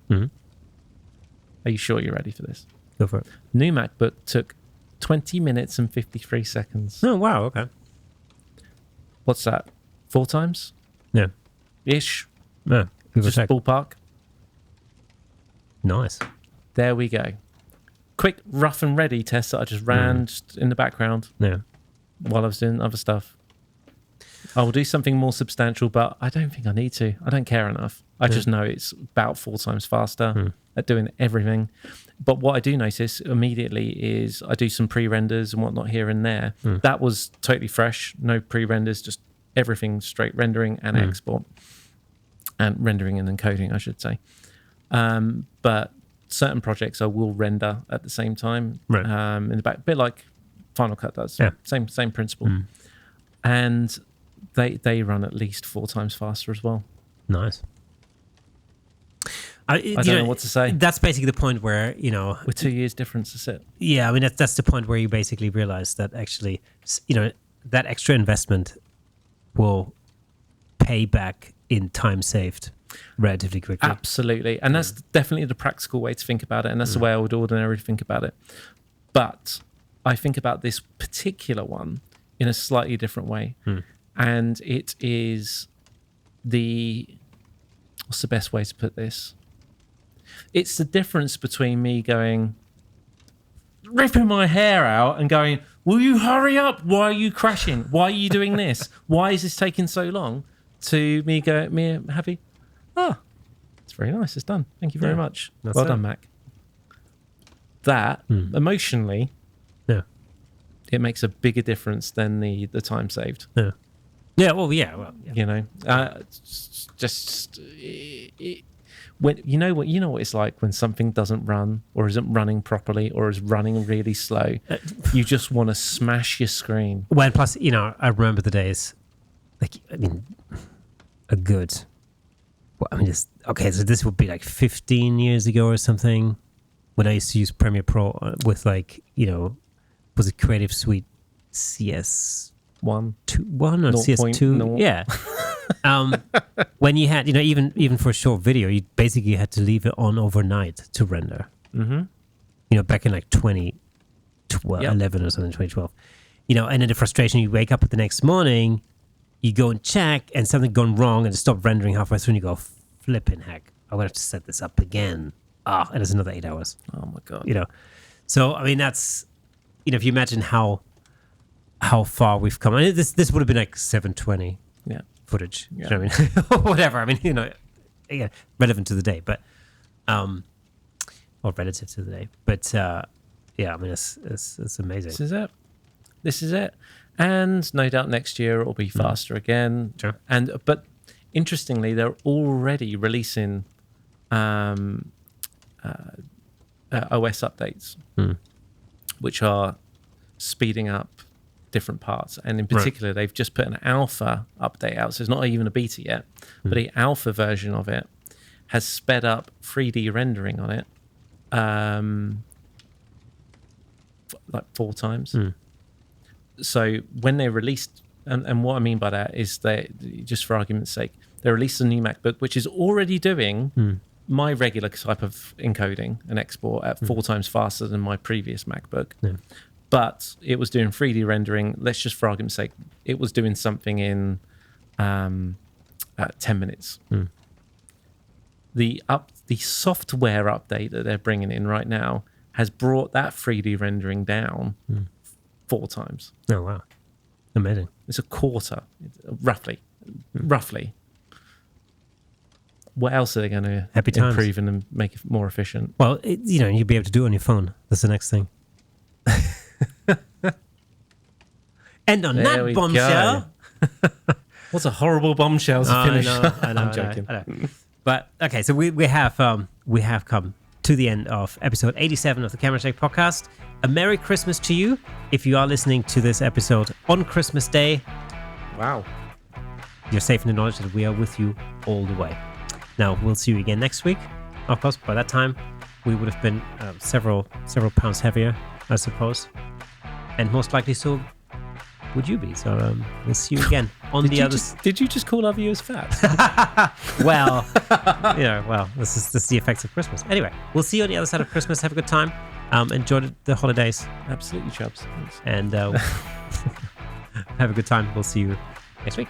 Speaker 2: Are you sure you're ready for this?
Speaker 1: Go for it.
Speaker 2: New MacBook took 20 minutes and 53 seconds.
Speaker 1: Oh, wow. Okay.
Speaker 2: What's that? 4 times?
Speaker 1: Yeah.
Speaker 2: Ish.
Speaker 1: Yeah.
Speaker 2: Just ballpark.
Speaker 1: Nice.
Speaker 2: There we go. Quick rough and ready test that I just ran just in the background
Speaker 1: Yeah.
Speaker 2: while I was doing other stuff. I will do something more substantial, but I don't think I need to. I don't care enough. I just know it's about 4 times faster at doing everything. But what I do notice immediately is I do some pre-renders and whatnot here and there. That was totally fresh. No pre-renders, just everything straight rendering and export. And rendering and encoding, I should say. But certain projects I will render at the same time.
Speaker 1: Right.
Speaker 2: In the back, a bit like Final Cut does.
Speaker 1: Yeah.
Speaker 2: Same principle. And they run at least 4 times faster as well.
Speaker 1: Nice.
Speaker 2: I don't know what to say.
Speaker 1: That's basically the point where,
Speaker 2: With 2 years difference, that's it.
Speaker 1: Yeah, I mean, that's the point where you basically realize that actually, that extra investment will pay back in time saved relatively quickly.
Speaker 2: Absolutely. And that's definitely the practical way to think about it. And that's the way I would ordinarily think about it. But I think about this particular one in a slightly different way. And it is what's the best way to put this? It's the difference between me ripping my hair out and going, will you hurry up? Why are you crashing? Why are you doing this? Why is this taking so long? To me happy. It's very nice. It's done. Thank you very much. Well done, Mac. That emotionally, it makes a bigger difference than the time saved.
Speaker 1: Yeah. Yeah. Well, yeah.
Speaker 2: When you know what it's like when something doesn't run or isn't running properly or is running really slow, you just want to smash your screen.
Speaker 1: Well, plus, I remember the days, so this would be like 15 years ago or something, when I used to use Premiere Pro with was it Creative Suite CS1 or
Speaker 2: 0.
Speaker 1: CS2? Yeah. When you had, even for a short video, you basically had to leave it on overnight to render. Back in like 2011 or something, 2012. And then the frustration, you wake up the next morning, you go and check, and something gone wrong, and it stopped rendering halfway through, and you go, flipping heck, I'm going to have to set this up again. And it's another 8 hours.
Speaker 2: Oh my God.
Speaker 1: So, I mean, that's, if you imagine how far we've come. I mean, this would have been like 720 footage.
Speaker 2: Yeah.
Speaker 1: You know what I mean? Whatever. I mean, relevant to the day, but, or relative to the day. But, I mean, it's amazing.
Speaker 2: This is it. And no doubt next year it'll be faster again.
Speaker 1: Sure.
Speaker 2: But interestingly, they're already releasing OS updates, which are speeding up different parts. And in particular, they've just put an alpha update out. So it's not even a beta yet, but the alpha version of it has sped up 3D rendering on it like 4 times. So when they released, and what I mean by that is that, just for argument's sake, they released a new MacBook, which is already doing my regular type of encoding and export at 4 times faster than my previous MacBook. Yeah. But it was doing 3D rendering. Let's just, for argument's sake, it was doing something in 10 minutes. The software update that they're bringing in right now has brought that 3D rendering down 4 times.
Speaker 1: Oh, wow. Amazing.
Speaker 2: It's a quarter, roughly. What else are they going to improve and make it more efficient?
Speaker 1: Well, you'll be able to do it on your phone. That's the next thing. And on that bombshell.
Speaker 2: What's a horrible bombshell to finish?
Speaker 1: I know,
Speaker 2: I'm joking.
Speaker 1: I know. But okay, so we have come to the end of episode 87 of the Camera Shake podcast. A Merry Christmas to you if you are listening to this episode on Christmas Day.
Speaker 2: Wow.
Speaker 1: You're safe in the knowledge that we are with you all the way. Now, we'll see you again next week. Of course, by that time, we would have been several pounds heavier, I suppose. And most likely so would you be. So we'll see you again on the other...
Speaker 2: Did you just call our viewers fat?
Speaker 1: Well, this is the effects of Christmas. Anyway, we'll see you on the other side of Christmas. Have a good time. Enjoy the holidays.
Speaker 2: Absolutely, Chubbs. Thanks.
Speaker 1: And have a good time. We'll see you next week.